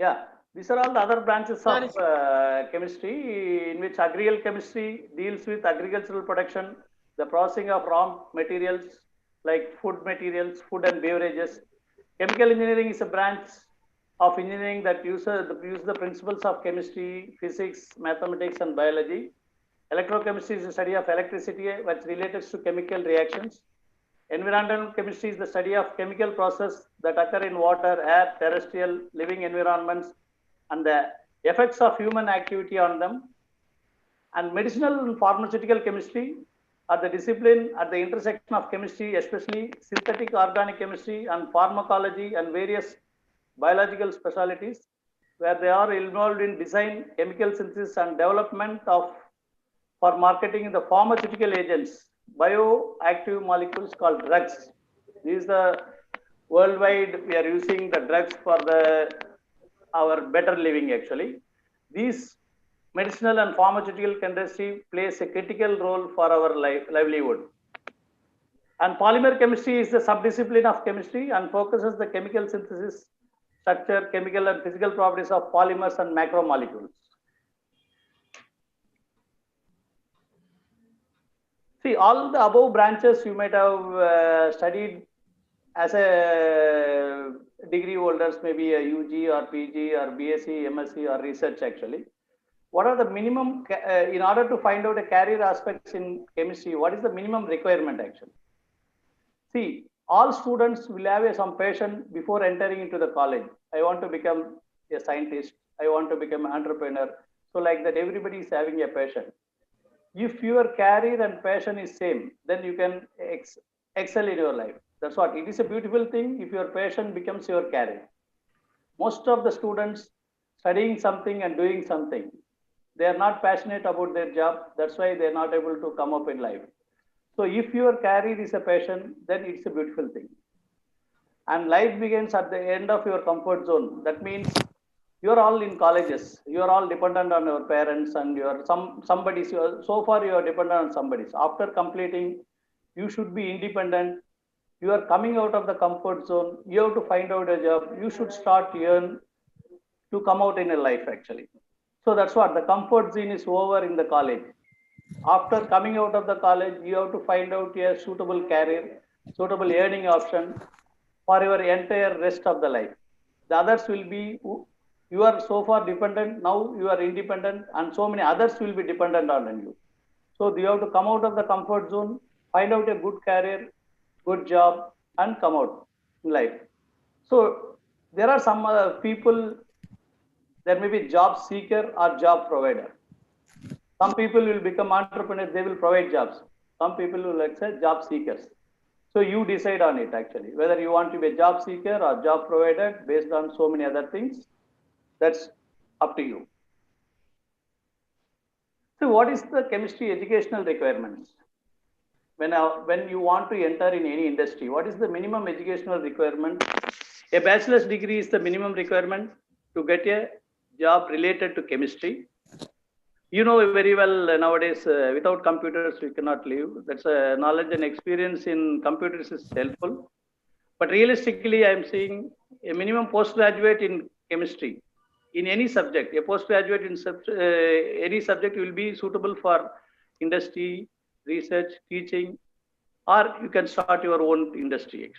Yeah, these are all the other branches of chemistry, in which agricultural chemistry deals with agricultural production, the processing of raw materials like food materials, food and beverages. Chemical engineering is a branch of engineering that uses the principles of chemistry, physics, mathematics, and biology. Electrochemistry is the study of electricity, which relates to chemical reactions. Environmental chemistry is the study of chemical processes that occur in water, air, terrestrial, living environments, and the effects of human activity on them. And medicinal and pharmaceutical chemistry are the discipline at the intersection of chemistry, especially synthetic organic chemistry and pharmacology and various biological specialties, where they are involved in design, chemical synthesis, and development of for marketing the pharmaceutical agents, bioactive molecules called drugs. This is the worldwide we are using the drugs for our better living actually. These medicinal and pharmaceutical chemistry plays a critical role for our livelihood. And polymer chemistry is the subdiscipline of chemistry and focuses the chemical synthesis, structure, chemical and physical properties of polymers and macromolecules. See, all the above branches you might have studied as a degree holders, maybe a UG or PG or BSc, MSc or research actually. What are the minimum, in order to find out a career aspects in chemistry, what is the minimum requirement actually? See, all students will have some passion before entering into the college. I want to become a scientist. I want to become an entrepreneur. So like that, everybody is having a passion. If your career and passion is same, then you can excel in your life. That's what, it is a beautiful thing if your passion becomes your career. Most of the students studying something and doing something, they are not passionate about their job. That's why they're not able to come up in life. So if your career is a passion, then it's a beautiful thing. And life begins at the end of your comfort zone. That means you're all in colleges, you're all dependent on your parents and your somebody's, so far you are dependent on somebody's. After completing, you should be independent. You are coming out of the comfort zone. You have to find out a job. You should start earn to come out in a life actually. So that's what the comfort zone is over in the college. After coming out of the college, you have to find out a suitable career, suitable earning option for your entire rest of the life. The others will be, you are so far dependent, now you are independent, and so many others will be dependent on you. So you have to come out of the comfort zone, find out a good career, good job, and come out in life. So there are some people, there may be job seeker or job provider. Some people will become entrepreneurs, they will provide jobs. Some people will, let's say, job seekers. So you decide on it actually, whether you want to be a job seeker or job provider based on so many other things. That's up to you. So what is the chemistry educational requirements? When you want to enter in any industry, what is the minimum educational requirement? A bachelor's degree is the minimum requirement to get a job related to chemistry. You know very well nowadays, without computers, we cannot live. That's a knowledge and experience in computers is helpful. But realistically, I'm seeing a minimum postgraduate in chemistry, in any subject. A postgraduate in any subject will be suitable for industry, research, teaching, or you can start your own industry.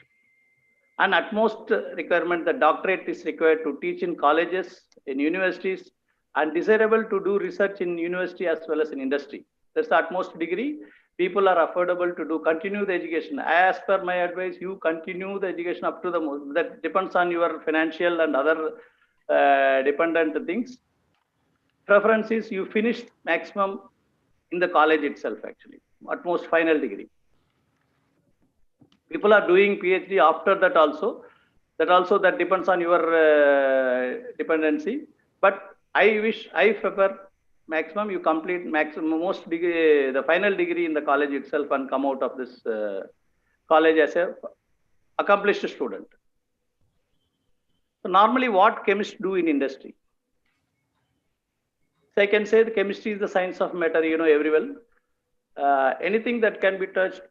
And at most requirement, the doctorate is required to teach in colleges, in universities, and desirable to do research in university as well as in industry. That's the utmost degree. People are affordable to continue the education. As per my advice, you continue the education up to the most. That depends on your financial and other dependent things. Preference is you finish maximum in the college itself actually, at most final degree. People are doing PhD after that also. That depends on your dependency. But I prefer maximum you complete most degree, the final degree in the college itself and come out of this college as a accomplished student. So normally what chemists do in industry? So I can say the chemistry is the science of matter, you know very well. Anything that can be touched,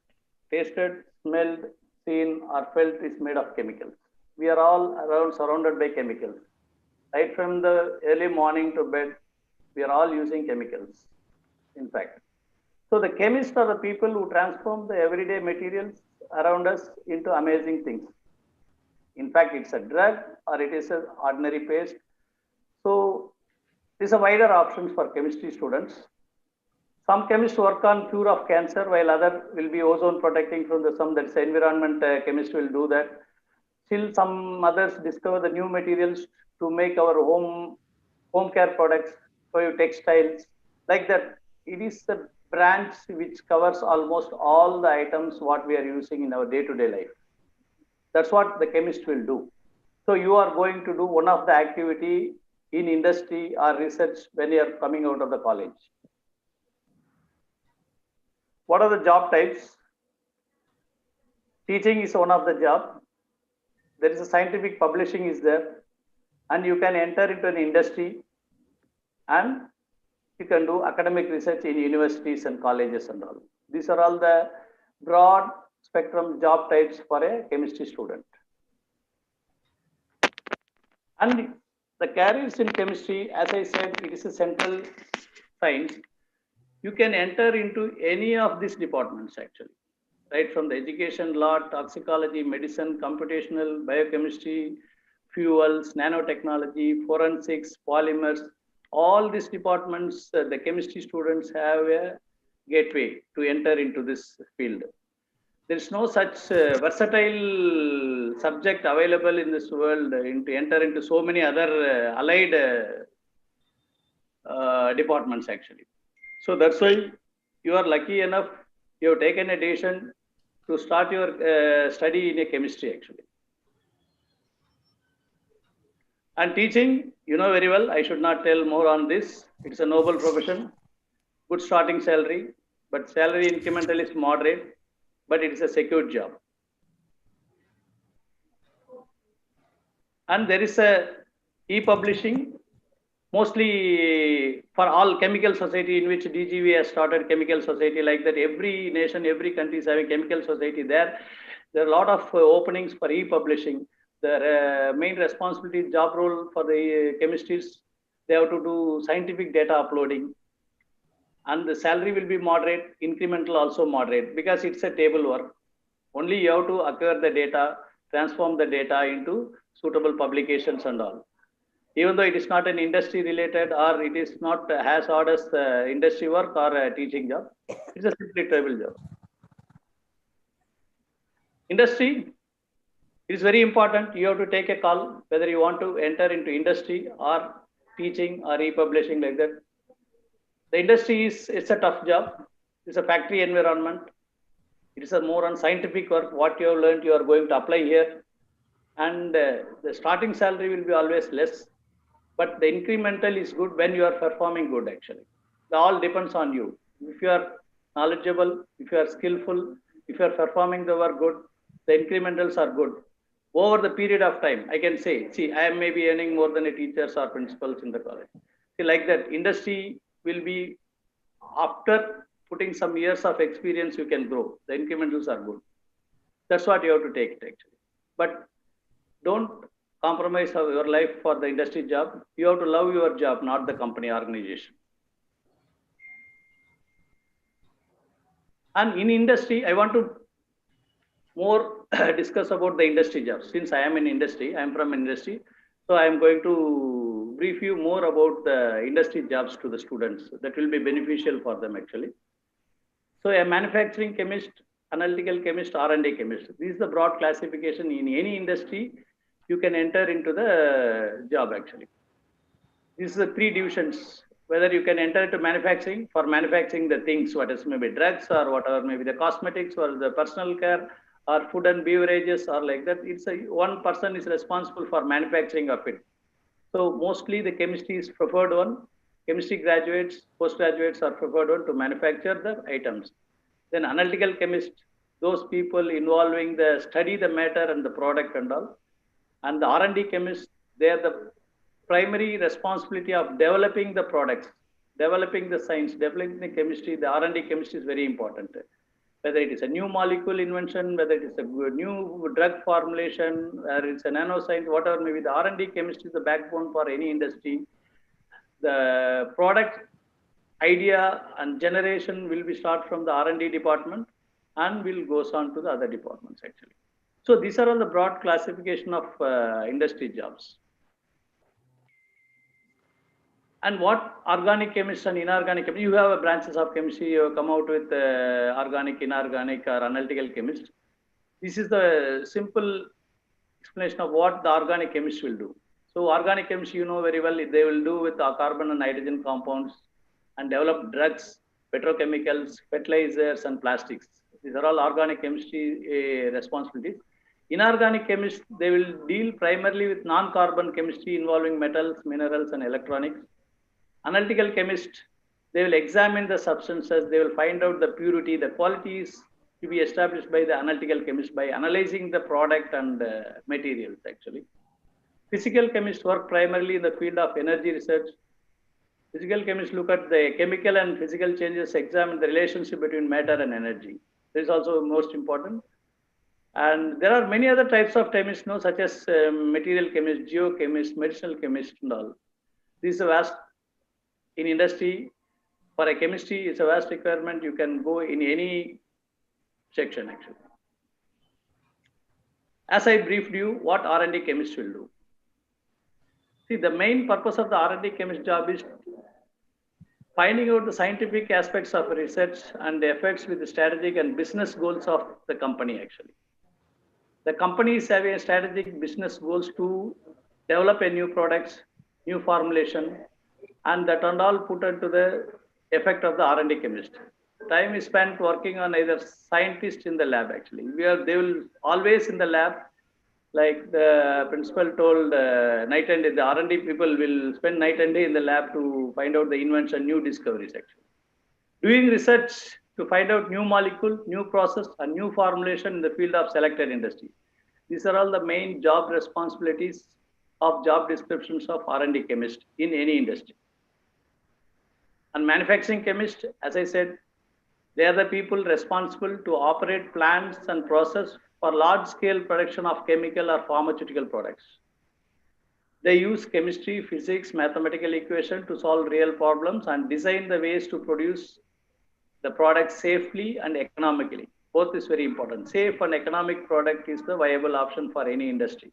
tasted, smelled, seen or felt is made of chemicals. We are all surrounded by chemicals. Right from the early morning to bed, we are all using chemicals, in fact. So the chemists are the people who transform the everyday materials around us into amazing things. In fact, it's a drug or it is an ordinary paste. So there's a wider options for chemistry students. Some chemists work on cure of cancer, while other will be ozone protecting from the sun. That's environment chemist will do that. Still, some others discover the new materials to make our home care products, for textiles, like that. It is a branch which covers almost all the items what we are using in our day-to-day life. That's what the chemist will do. So you are going to do one of the activity in industry or research when you are coming out of the college. What are the job types? Teaching is one of the job. There is a scientific publishing is there, and you can enter into an industry and you can do academic research in universities and colleges and all. These are all the broad spectrum job types for a chemistry student. And the careers in chemistry, as I said, it is a central science. You can enter into any of these departments actually, right from the education, law, toxicology, medicine, computational, biochemistry, fuels, nanotechnology, forensics, polymers. All these departments, the chemistry students have a gateway to enter into this field. There is no such versatile subject available in this world to enter into so many other allied departments actually. So that's why you are lucky enough, you have taken a decision to start your study in a chemistry actually. And teaching, you know very well, I should not tell more on this. It's a noble profession, good starting salary, but salary incremental is moderate, but it is a secure job. And there is a e-publishing, mostly for all chemical society in which DGV has started chemical society like that. Every nation, every country is having chemical society there. There are a lot of openings for e-publishing. the main responsibility, job role for the chemist is they have to do scientific data uploading, and the salary will be moderate, incremental also moderate, because it's a table work. Only you have to acquire the data, transform the data into suitable publications and all. Even though it is not an industry related, or it is not as hard as industry work or a teaching job, it's a simply tribal job. Industry is very important. You have to take a call whether you want to enter into industry or teaching or e-publishing like that. The industry it's a tough job. It's a factory environment. It is a more on scientific work. What you have learned, you are going to apply here. And the starting salary will be always less. But the incremental is good when you are performing good, actually. It all depends on you. If you are knowledgeable, if you are skillful, if you are performing the work good, the incrementals are good. Over the period of time, I can say, see, I am maybe earning more than a teachers or principals in the college. See, like that, industry will be, after putting some years of experience, you can grow. The incrementals are good. That's what you have to take it, actually. But don't compromise your life for the industry job. You have to love your job, not the company organization. And in industry, I want to more discuss about the industry jobs. Since I am in industry, I am from industry. So I am going to brief you more about the industry jobs to the students. That will be beneficial for them, actually. So a manufacturing chemist, analytical chemist, R&D chemist. This is the broad classification. In any industry, you can enter into the job, actually. These are the three divisions. Whether you can enter into manufacturing, for manufacturing the things, what is maybe drugs or whatever, maybe the cosmetics or the personal care or food and beverages or like that. It's one person is responsible for manufacturing of it. So mostly the chemistry is preferred one. Chemistry graduates, postgraduates are preferred one to manufacture the items. Then analytical chemist, those people involving the study the matter and the product and all. And the R&D chemists, they are the primary responsibility of developing the products, developing the science, developing the chemistry. The R&D chemistry is very important. Whether it is a new molecule invention, whether it is a new drug formulation, whether it's a nanoscience, whatever maybe, the R&D chemistry is the backbone for any industry. The product idea and generation will be start from the R&D department and will goes on to the other departments, actually. So these are all the broad classification of industry jobs. And what organic chemistry and inorganic chemistry, you have a branches of chemistry, you have come out with organic, inorganic or analytical chemistry. This is the simple explanation of what the organic chemist will do. So organic chemistry, you know very well, they will do with carbon and nitrogen compounds and develop drugs, petrochemicals, fertilizers and plastics. These are all organic chemistry responsibilities. Inorganic chemists, they will deal primarily with non-carbon chemistry involving metals, minerals and electronics. Analytical chemists, they will examine the substances, they will find out the purity, the qualities to be established by the analytical chemist by analyzing the product and materials, actually. Physical chemists work primarily in the field of energy research. Physical chemists look at the chemical and physical changes, examine the relationship between matter and energy. This is also most important. And there are many other types of chemists, such as material chemists, geochemists, medicinal chemists and all. This is a vast, in industry, for a chemistry, it's a vast requirement. You can go in any section, actually. As I briefed you, what R&D chemists will do. See, the main purpose of the R&D chemist job is finding out the scientific aspects of research and the effects with the strategic and business goals of the company, actually. The company is having a strategic business goals to develop a new products, new formulation, and that and all put into the effect of the R&D chemist. Time is spent working on either scientists in the lab, actually. They will always in the lab, like the principal told, night and day, the R&D people will spend night and day in the lab to find out the invention, new discoveries, actually. Doing research to find out new molecule, new process, and new formulation in the field of selected industry. These are all the main job responsibilities of job descriptions of R&D chemist in any industry. And manufacturing chemist, as I said, they are the people responsible to operate plants and process for large-scale production of chemical or pharmaceutical products. They use chemistry, physics, mathematical equation to solve real problems and design the ways to produce the product safely and economically. Both is very important. Safe and economic product is the viable option for any industry.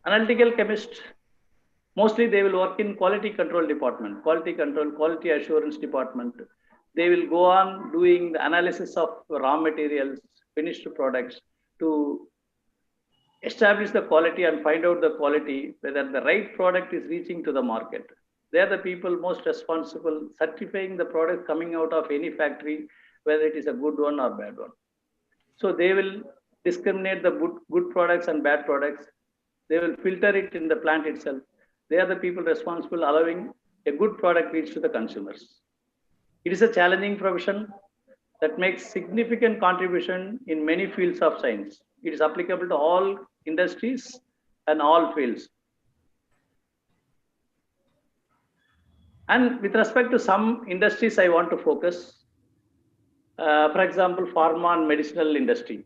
Analytical chemists, mostly they will work in quality control department, quality control, quality assurance department. They will go on doing the analysis of raw materials, finished products to establish the quality and find out the quality, whether the right product is reaching to the market. They are the people most responsible certifying the product coming out of any factory, whether it is a good one or bad one. So they will discriminate the good products and bad products. They will filter it in the plant itself. They are the people responsible allowing a good product reach to the consumers. It is a challenging profession that makes significant contribution in many fields of science. It is applicable to all industries and all fields. And with respect to some industries, I want to focus. For example, pharma and medicinal industry.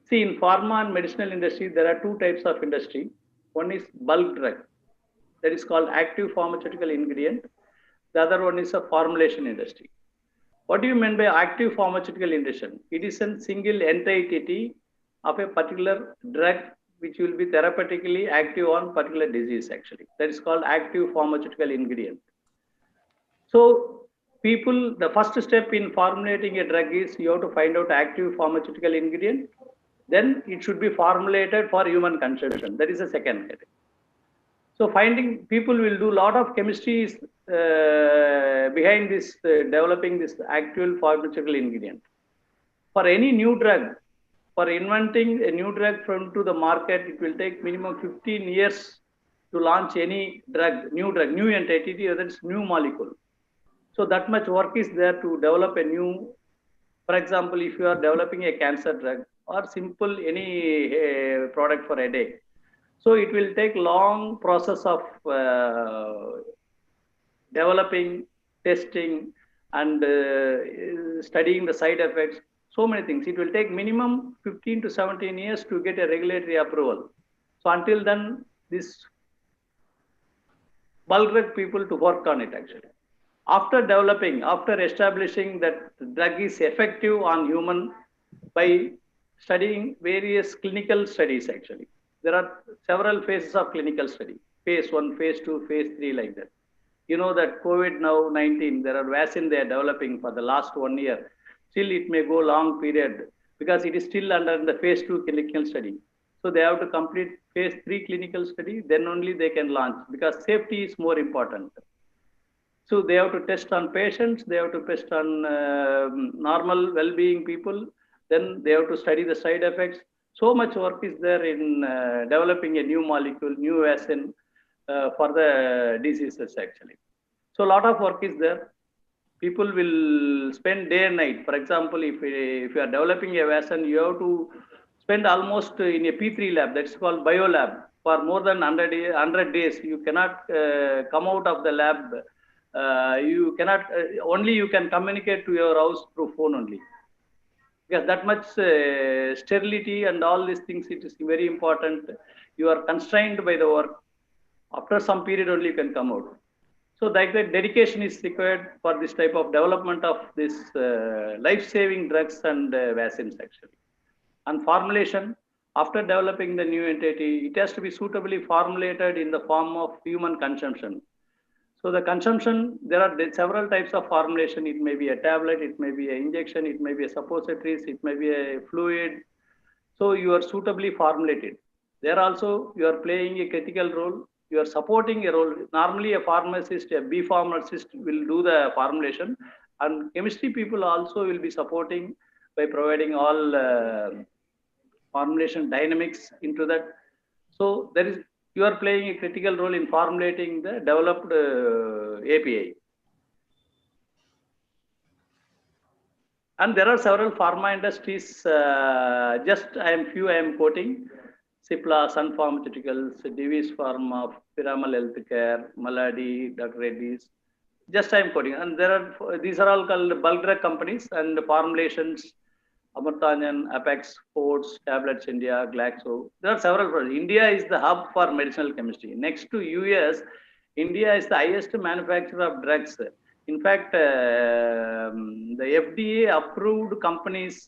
See, in pharma and medicinal industry, there are two types of industry. One is bulk drug, that is called active pharmaceutical ingredient. The other one is a formulation industry. What do you mean by active pharmaceutical industry? It is a single entity of a particular drug which will be therapeutically active on particular disease actually. That is called active pharmaceutical ingredient. So people, the first step in formulating a drug is you have to find out active pharmaceutical ingredient. Then it should be formulated for human consumption. That is the second category. So finding people will do a lot of chemistry behind this, developing this actual pharmaceutical ingredient. For any new drug, for inventing a new drug from to the market, it will take minimum 15 years to launch any drug, new entity, that is new molecule. So that much work is there to develop a new, for example, if you are developing a cancer drug or simple any product for headache. So it will take long process of developing, testing, and studying the side effects. So many things. It will take minimum 15 to 17 years to get a regulatory approval. So until then, this bulk drug people to work on it actually. After developing, after establishing that the drug is effective on human by studying various clinical studies actually. There are several phases of clinical study. Phase 1, phase 2, phase 3 like that. You know that COVID-19, there are vaccines they are developing for the last 1 year. Still it may go long period because it is still under the phase 2 clinical study. So they have to complete phase 3 clinical study, then only they can launch because safety is more important. So they have to test on patients, they have to test on normal well-being people, then they have to study the side effects. So much work is there in developing a new molecule, new vaccine for the diseases actually. So a lot of work is there. People will spend day and night. For example, if you are developing a vaccine, you have to spend almost in a P3 lab, that's called biolab, for more than 100 days. You cannot come out of the lab. You cannot, only you can communicate to your house through phone only. Because that much sterility and all these things, it is very important. You are constrained by the work. After some period only you can come out. So like that dedication is required for this type of development of this life-saving drugs and vaccines actually. And formulation, after developing the new entity, it has to be suitably formulated in the form of human consumption. So the consumption, there are several types of formulation. It may be a tablet, it may be an injection, it may be a suppositories, it may be a fluid. So you are suitably formulated. There also you are playing a critical role. You are supporting a role. Normally a pharmacist, a B pharmacist will do the formulation, and chemistry people also will be supporting by providing all formulation dynamics into that. So there is, you are playing a critical role in formulating the developed API. And there are several pharma industries, just I am quoting, Cipla, Sun Pharmaceuticals, Divi's Pharma, Piramal Healthcare, Maladi, Dr. Reddy's. Just I am quoting. And there are, these are all called bulk drug companies and formulations Amartanjan, Apex, Forts, Tablets India, Glaxo. There are several products. India is the hub for medicinal chemistry. Next to US, India is the highest manufacturer of drugs. In fact, the FDA approved companies,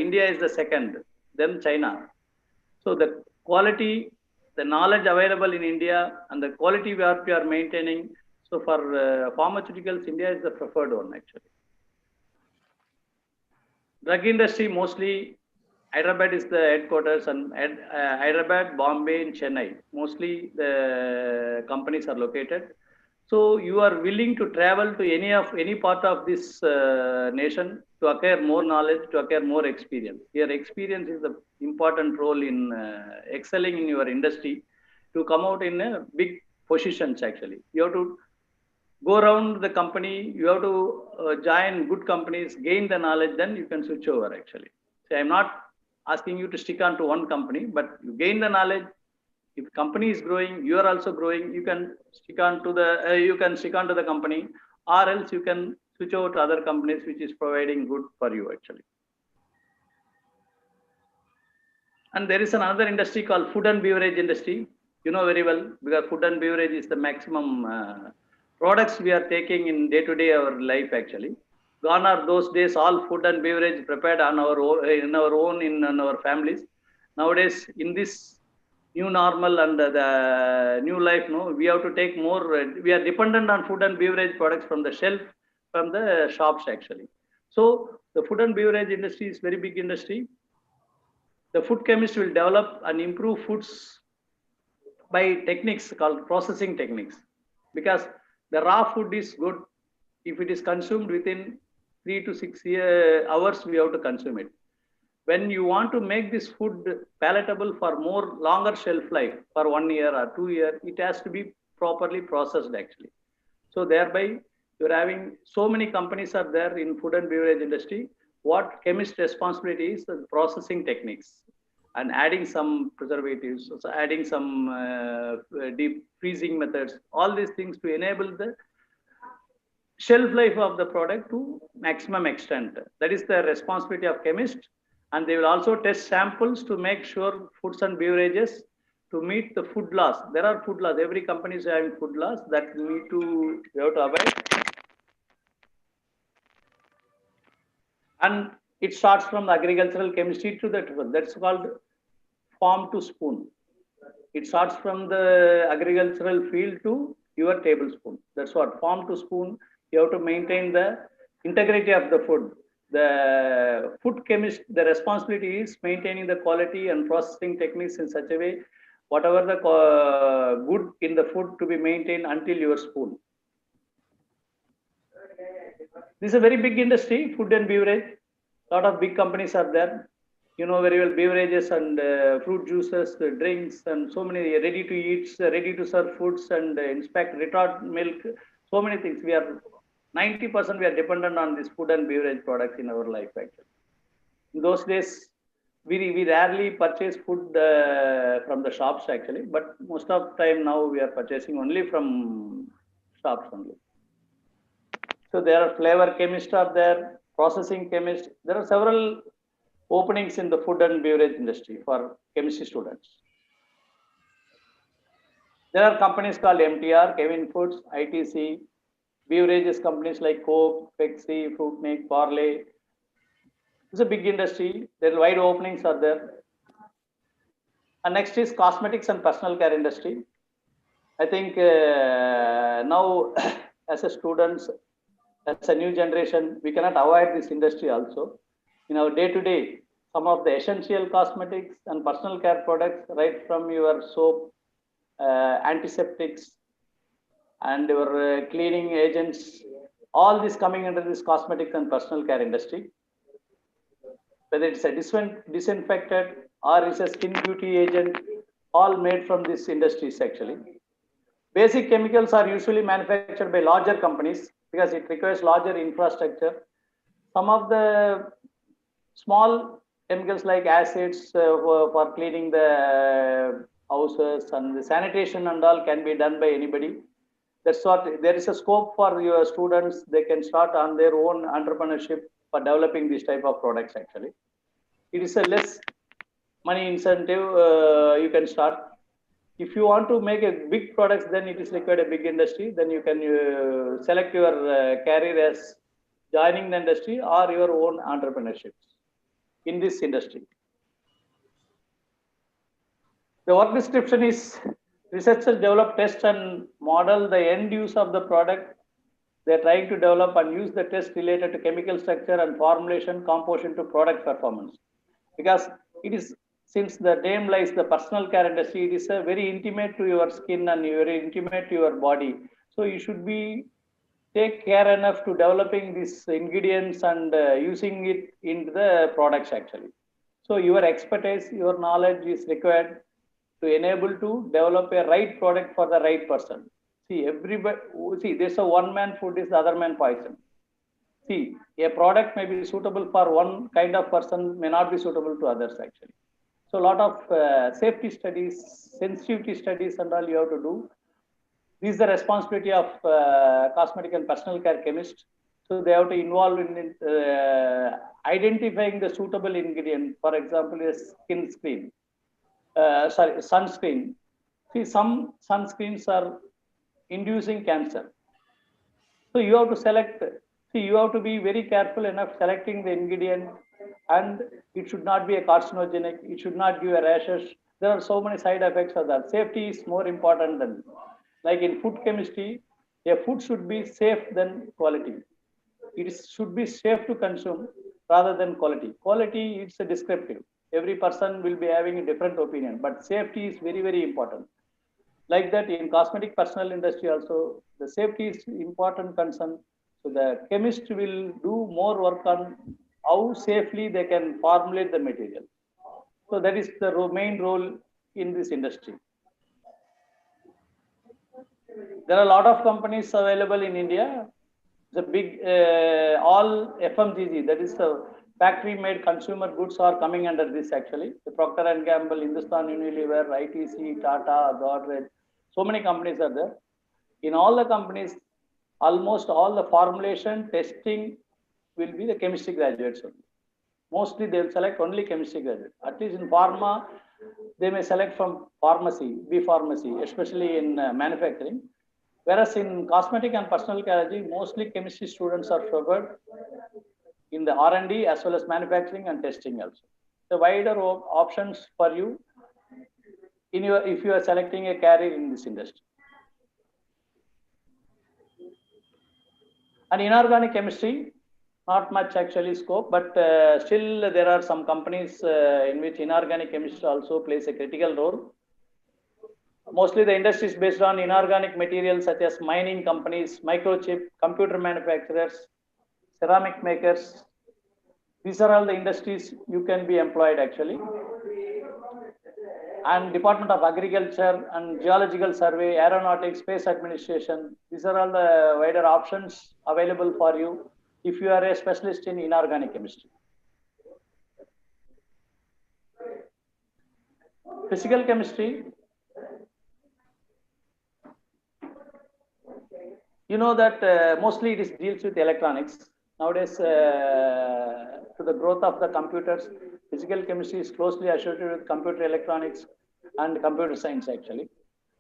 India is the second, then China. So the quality, the knowledge available in India and the quality we are maintaining. So for pharmaceuticals, India is the preferred one actually. Drug industry mostly, Hyderabad is the headquarters, and Hyderabad, Bombay, and Chennai. Mostly the companies are located. So you are willing to travel to any part of this nation to acquire more knowledge, to acquire more experience. Your experience is the important role in excelling in your industry to come out in a big positions actually. You have to go around the company, you have to join good companies, gain the knowledge, then you can switch over actually. So I'm not asking you to stick on to one company, but you gain the knowledge. If company is growing, you are also growing, you can stick on to the company, or else you can switch over to other companies which is providing good for you actually. And there is another industry called food and beverage industry. You know very well, because food and beverage is the maximum products we are taking in day-to-day our life actually. Gone are those days, all food and beverage prepared on our own, in our families. Nowadays, in this new normal and the new life, no, we have to take more, we are dependent on food and beverage products from the shelf, from the shops actually. So the food and beverage industry is very big industry. The food chemist will develop and improve foods by techniques called processing techniques, because the raw food is good if it is consumed within 3 to 6 hours. We have to consume it. When you want to make this food palatable for more longer shelf life, for 1 year or 2 years, it has to be properly processed actually. So thereby you're having so many companies are there in food and beverage industry. What chemist responsibility is the processing techniques and adding some preservatives, so adding some deep freezing methods, all these things to enable the shelf life of the product to maximum extent. That is the responsibility of chemist. And they will also test samples to make sure foods and beverages to meet the food laws. There are food laws. Every company is having food laws that we have to abide. And it starts from the agricultural chemistry to that's called farm to spoon. It starts from the agricultural field to your tablespoon. That's what farm to spoon. You have to maintain the integrity of the food. The food chemist, the responsibility is maintaining the quality and processing techniques in such a way, whatever the good in the food to be maintained until your spoon. This is a very big industry, food and beverage. A lot of big companies are there. You know very well, beverages and fruit juices, drinks, and so many ready to eat, ready to serve foods, and inspect retort milk. So many things. We are 90% we are dependent on this food and beverage products in our life actually. In those days, we rarely purchase food from the shops actually, but most of the time now we are purchasing only from shops only. So there are flavor chemists are there, processing chemists. There are several openings in the food and beverage industry for chemistry students. There are companies called MTR, Kevin Foods, ITC, beverages companies like Coke, Pepsi, Fruitnik, Parley. It's a big industry. There are wide openings are there. And next is cosmetics and personal care industry. I think now as a students, as a new generation, we cannot avoid this industry also. In our day-to-day, some of the essential cosmetics and personal care products, right from your soap, antiseptics, and your cleaning agents, all this coming under this cosmetics and personal care industry. Whether it's a disinfectant or it's a skin beauty agent, all made from this industries actually. Basic chemicals are usually manufactured by larger companies because it requires larger infrastructure. Some of the small chemicals like acids for cleaning the houses and the sanitation and all can be done by anybody. That's what there is a scope for your students. They can start on their own entrepreneurship for developing this type of products actually. it is a less money incentive. You can start. If you want to make a big products, then it is required a big industry. Then you can select your career as joining the industry or your own entrepreneurship in this industry. The work description is researchers develop, test and model the end use of the product. They are trying to develop and use the test related to chemical structure and formulation, composition to product performance. Because it is, since the name lies the personal care industry, it is a very intimate to your skin and very intimate to your body. So you should be take care enough to developing these ingredients and using it in the products actually. So your expertise, your knowledge is required to enable to develop a right product for the right person. See, everybody, see, there's a one man food is the other man poison. See, a product may be suitable for one kind of person, may not be suitable to others actually. So a lot of safety studies, sensitivity studies and all you have to do. This is the responsibility of cosmetic and personal care chemist. So they have to involve in identifying the suitable ingredient. For example, a skin screen, sunscreen. See, some sunscreens are inducing cancer. So you have to select, see, you have to be very careful enough selecting the ingredient, and it should not be a carcinogenic, it should not give a rashes. There are so many side effects of that. Safety is more important than, like in food chemistry, a food should be safe than quality. It should be safe to consume rather than quality. Quality, it's a descriptive. Every person will be having a different opinion, but safety is very, very important. Like that in cosmetic personal industry also, the safety is important concern. So the chemist will do more work on how safely they can formulate the material. So that is the main role in this industry. There are a lot of companies available in India. The big, all FMCG, that is the factory made consumer goods are coming under this actually. The Procter & Gamble, Hindustan Unilever, ITC, Tata, Godrej, so many companies are there. In all the companies, almost all the formulation testing will be the chemistry graduates only. Mostly they will select only chemistry graduates. At least in pharma, they may select from pharmacy, B pharmacy, especially in manufacturing. Whereas in cosmetic and personal care, mostly chemistry students are favored in the R&D as well as manufacturing and testing also. The wider options for you in your, if you are selecting a career in this industry. And inorganic chemistry, not much actually scope, but still there are some companies in which inorganic chemistry also plays a critical role. Mostly the industry is based on inorganic materials such as mining companies, microchip, computer manufacturers, ceramic makers. These are all the industries you can be employed actually. And Department of Agriculture and Geological Survey, Aeronautics, Space Administration. These are all the wider options available for you if you are a specialist in inorganic chemistry. Physical chemistry. You know that mostly it deals with electronics. Nowadays, to the growth of the computers, physical chemistry is closely associated with computer electronics and computer science actually.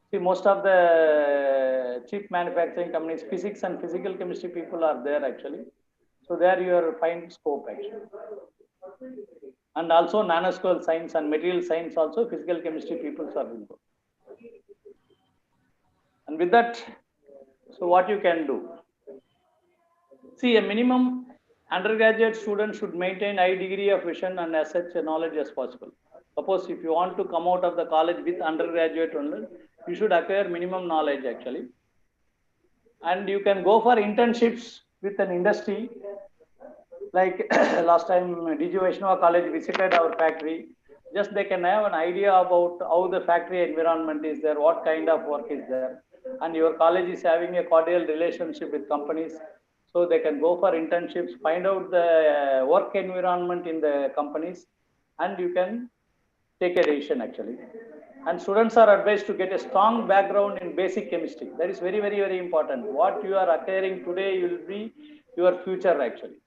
See, most of the chip manufacturing companies, physics and physical chemistry people are there actually. So there you are find scope actually. And also nanoscale science and material science also, physical chemistry people are involved. And with that, so what you can do? See, a minimum undergraduate student should maintain a high degree of vision and as such knowledge as possible. Suppose if you want to come out of the college with undergraduate only, you should acquire minimum knowledge actually. And you can go for internships with an industry. Like last time DGVC college visited our factory. Just they can have an idea about how the factory environment is there, what kind of work is there. And your college is having a cordial relationship with companies. So they can go for internships, find out the work environment in the companies, and you can take a decision actually. And students are advised to get a strong background in basic chemistry. That is very, very, very important. What you are acquiring today will be your future actually.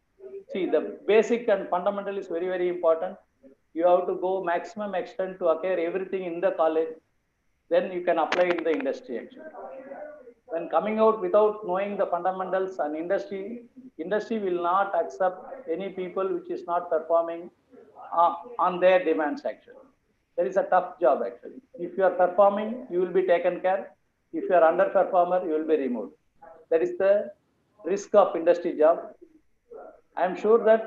See, the basic and fundamental is very, very important. you have to go maximum extent to acquire everything in the college, then you can apply in the industry actually. When coming out without knowing the fundamentals and industry will not accept any people which is not performing on their demands actually. There is a tough job actually. If you are performing, you will be taken care. If you are underperformer, you will be removed. That is the risk of industry job. I am sure that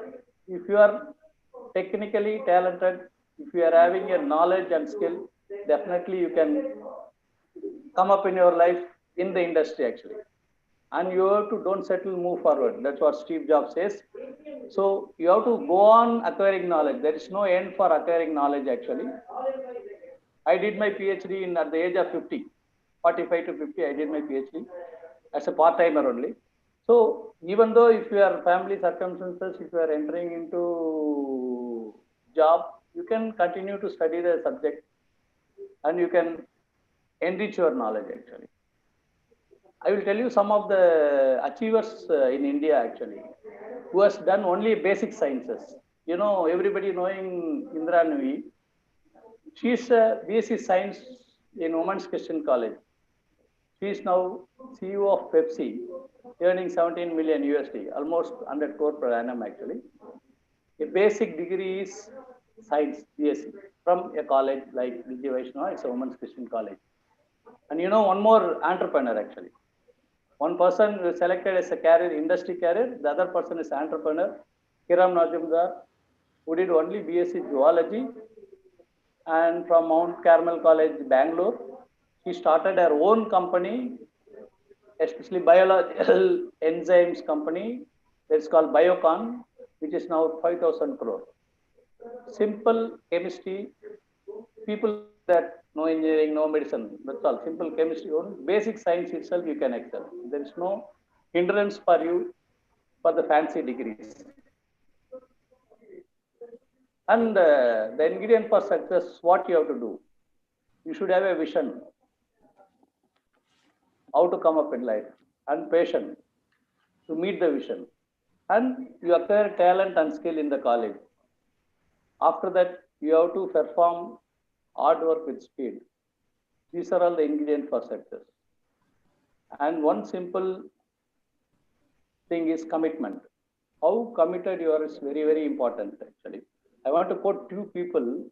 if you are technically talented, if you are having a knowledge and skill, definitely you can come up in your life in the industry actually. And you have to don't settle, move forward. That's what Steve Jobs says. So you have to go on acquiring knowledge. There is no end for acquiring knowledge actually. I did my PhD at the age of 50, 45 to 50, I did my PhD as a part-timer only. So even though if your family circumstances, if you are entering into job, you can continue to study the subject and you can enrich your knowledge actually. I will tell you some of the achievers in India actually, who has done only basic sciences. You know, everybody knowing Indra Nui, she is a BSc Science in Women's Christian College. She is now CEO of Pepsi, earning 17 million USD, almost 100 crore per annum actually. A basic degree is Science, BSc, from a college like DGVC, it's a Women's Christian College. And you know, one more entrepreneur actually. One person is selected as a career, industry career, the other person is entrepreneur, Kiram Najumdar, who did only BSc Zoology, and from Mount Carmel College, Bangalore. She started her own company, especially biological enzymes company. It's called Biocon, which is now 5,000 crore. Simple chemistry, people that no engineering, no medicine, that's all. Simple chemistry, basic science itself you can excel. There is no hindrance for you for the fancy degrees. And the ingredient for success, what you have to do? You should have a vision, how to come up in life, and patience to meet the vision. And you acquire talent and skill in the college. After that, you have to perform hard work with speed. These are all the ingredients for success. And one simple thing is commitment. How committed you are is very, very important actually. I want to quote two people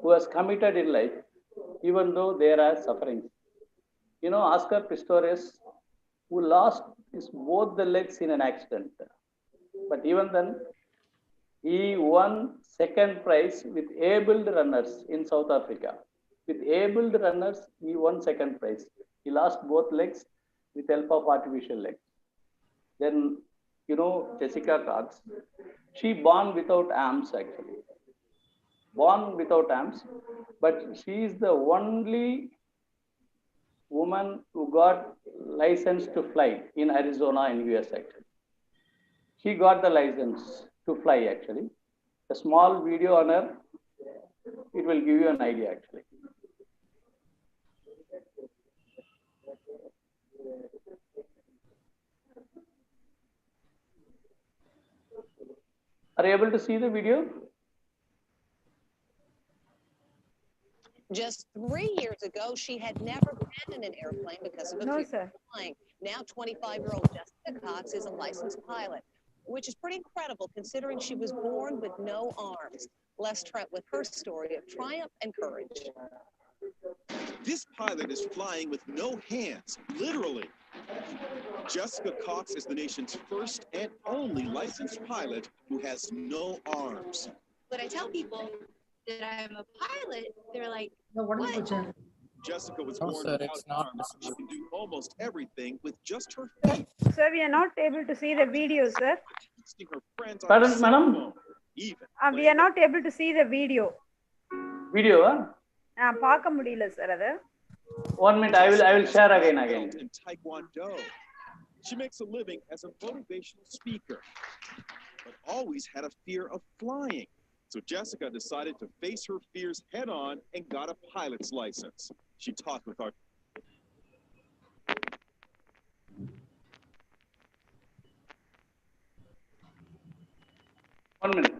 who has committed in life, even though there are sufferings. You know, Oscar Pistorius, who lost his both the legs in an accident. But even then, he won second prize with abled runners in South Africa. With abled runners, he won second prize. He lost both legs with help of artificial legs. Then, you know, Jessica Cox, she born without arms actually. Born without arms, but she is the only woman who got license to fly in Arizona in US actually. She got the license to fly actually. A small video on her, it will give you an idea actually. Are you able to see the video? Just 3 years ago, she had never been in an airplane because of a fear of flying. Now, 25-year-old Jessica Cox is a licensed pilot, which is pretty incredible considering she was born with no arms. Les Trent with her story of triumph and courage. This pilot is flying with no hands, literally. Jessica Cox is the nation's first and only licensed pilot who has no arms. When I tell people that I'm a pilot, they're like, what? Jessica was born without arms. She can do almost everything with just her feet. Sir, we are not able to see the video, sir. Her friends Pardon, madam? Even. We are not able to see the video. Video? பார்க்க முடியல sir அது. 1 minute, I will share again. In Taekwondo. She makes a living as a motivational speaker, but always had a fear of flying. So Jessica decided to face her fears head on and got a pilot's license. She talked with our... One minute.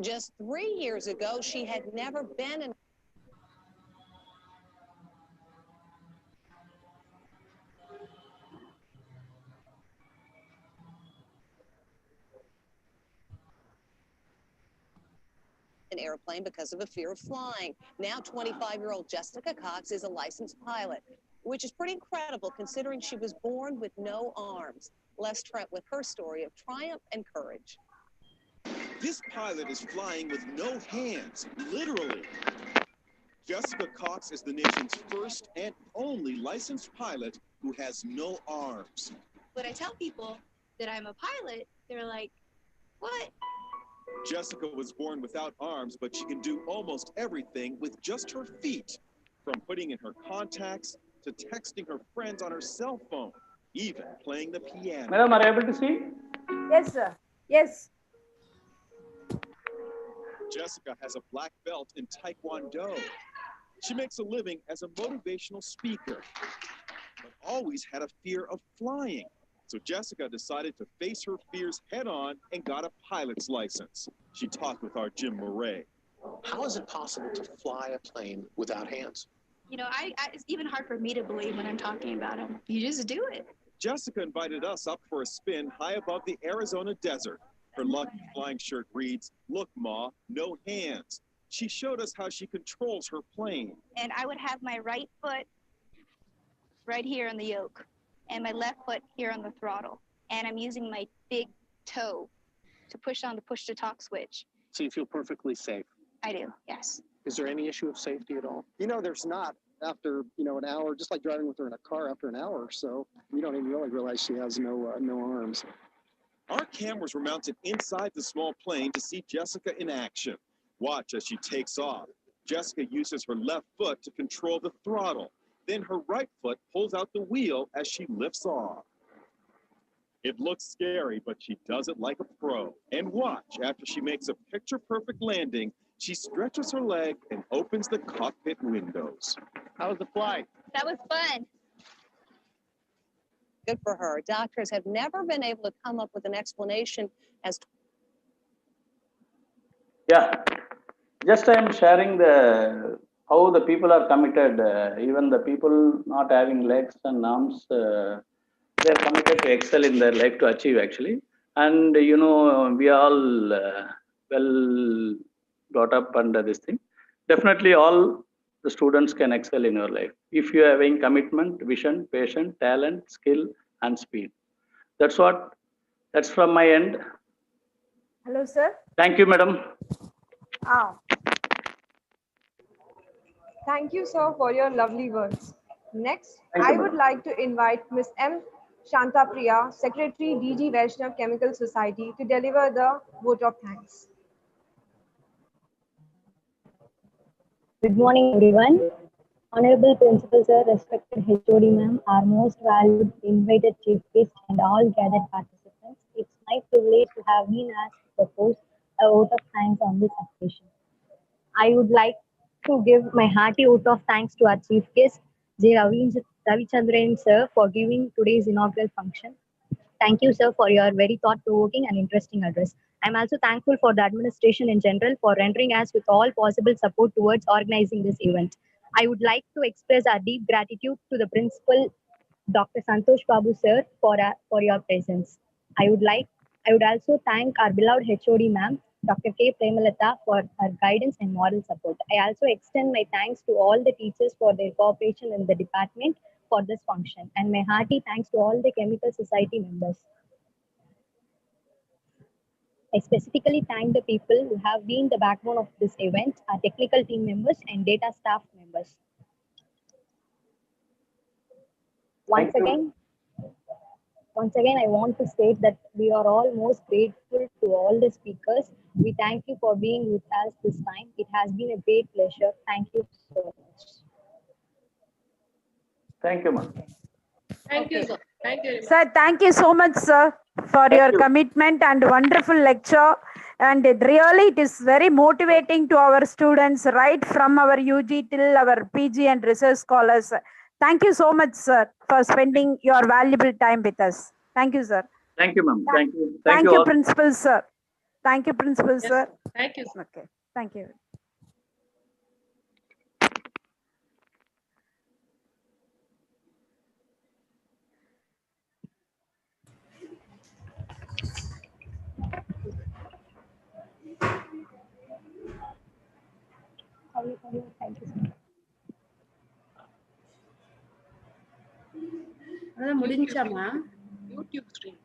Just 3 years ago, she had never been in an airplane because of a fear of flying. Now 25-year-old Jessica Cox is a licensed pilot, which is pretty incredible considering she was born with no arms. Les Trent with her story of triumph and courage. This pilot is flying with no hands, literally. Jessica Cox is the nation's first and only licensed pilot who has no arms. When I tell people that I'm a pilot, they're like, what? Jessica was born without arms, but she can do almost everything with just her feet, from putting in her contacts to texting her friends on her cell phone, even playing the piano. Madam, are you able to see? Yes, sir. Yes. Jessica has a black belt in Taekwondo. She makes a living as a motivational speaker, but always had a fear of flying. So Jessica decided to face her fears head on and got a pilot's license. She talked with our Jim Murray. How is it possible to fly a plane without hands? You know, it's even hard for me to believe when I'm talking about them. You just do it. Jessica invited us up for a spin high above the Arizona desert. Her lucky flying shirt reads, "Look, Ma, no hands." She showed us how she controls her plane. And I would have my right foot right here on the yoke and my left foot here on the throttle. And I'm using my big toe to push on the push to talk switch. So you feel perfectly safe? I do, yes. Is there any issue of safety at all? You know, there's not. After, an hour, just like driving with her in a car, after an hour or so, you don't even really realize she has no arms. Our cameras were mounted inside the small plane to see Jessica in action. Watch as she takes off. Jessica uses her left foot to control the throttle. Then her right foot pulls out the wheel as she lifts off. It looks scary, but she does it like a pro. And watch, after she makes a picture-perfect landing, she stretches her leg and opens the cockpit windows. How was the flight? That was fun. Good for her. Doctors have never been able to come up with an explanation as to Just I am sharing how the people are committed. Even the people not having legs and arms, they are committed to excel in their life to achieve actually. And we all well brought up under this thing. Definitely all the students can excel in your life if you are having commitment, vision, patience, talent, skill, and speed. That's from my end. Hello, sir. Thank you, madam. Thank you, sir, for your lovely words. Next, Thank you, I would like to invite Ms. M. Shanta Priya, Secretary, DG Vaishnav Chemical Society, to deliver the vote of thanks. Good morning, everyone. Honorable Principal Sir, respected HOD Ma'am, our most valued invited chief guest, and all gathered participants. It's my privilege to have been asked to propose a vote of thanks on this occasion. I would like to give my hearty vote of thanks to our chief guest, J. Ravichandran Sir, for giving today's inaugural function. Thank you, sir, for your very thought-provoking and interesting address. I'm also thankful for the administration in general for rendering us with all possible support towards organizing this event. I would like to express our deep gratitude to the principal, Dr. Santosh Babu, sir, for your presence. I would also thank our beloved HOD ma'am, Dr. K. Premalata, for her guidance and moral support. I also extend my thanks to all the teachers for their cooperation in the department for this function, and my hearty thanks to all the Chemical Society members. I specifically thank the people who have been the backbone of this event, our technical team members and data staff members. Once again, I want to state that we are all most grateful to all the speakers. We thank you for being with us this time. It has been a great pleasure. Thank you so much. Thank you, ma'am. Thank you, sir. Thank you. Sir, thank you so much, sir, for your commitment and wonderful lecture. And it is very motivating to our students, right from our UG till our PG and research scholars. Thank you so much, sir, for spending your valuable time with us. Thank you, sir. Thank you, ma'am. Thank you. Thank you, all. Principal, sir. Thank you, Principal, Yes. sir. Thank you, sir. Okay, thank you. Thank you, sir. அதான் முடிஞ்சாமா? YouTube stream.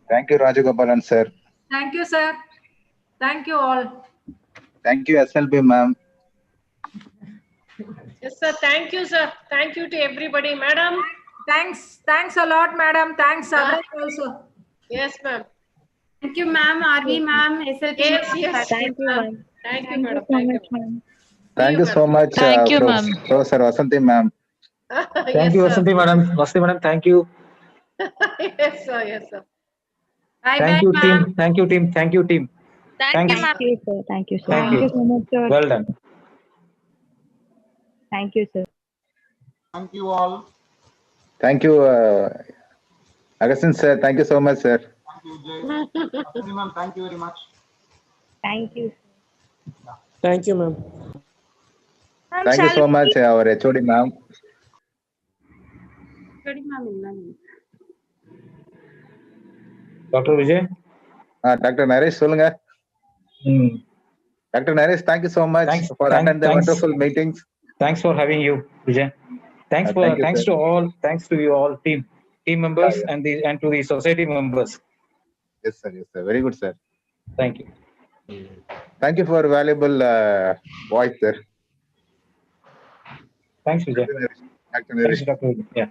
Thank you, Rajagopalan sir. Thank you, sir. Thank you all. Thank you, SLB ma'am. Yes, sir. Thank you, sir. Thank you to everybody, madam. Thanks a lot, madam. Thanks, others also. Yes, ma'am. Thank you, ma'am. RV ma'am. SLP Yes, ma'am. yes. Thank you, ma'am. Thank you, Thank you madam. so Thank much, you. ma'am. Thank you so much, Thank you, ma'am. Professor Vasanthi ma'am. Thank Yes, you, sir. Vasanthi madam. Vasanthi madam, thank you. Yes, sir. Yes, sir. Bye, Thank bye, you, ma'am. team. Thank you, team. Thank you, team. Thank you, Thanks. ma'am. Thank you, sir. Thank you, sir. Thank Thank you you. so much, sir. Well done. Thank you, sir. Thank you all. Thank you, Augustine sir. Thank you so much, sir. Thank you, Jay. Vasanthi ma'am, thank you very much. Thank you. Thank you, ma'am. Ma'am, Thank you shall so we much, our HOD ma'am. Ready, ma'am, ma'am. Dr. Vijay. Dr. Naresh, சொல்லுங்க. Dr. Naresh, thank you so much for attending the wonderful meetings. Thanks for having you, Vijay. Thanks Thank you, thanks sir. to all. Thanks to you all, team members and to the society members. Yes, sir. Yes, sir. Very good, sir. Thank you. Thank you for valuable voice, sir. Thanks, Vijay. Dr. Naresh. Thanks, Dr. Vijay. Yeah.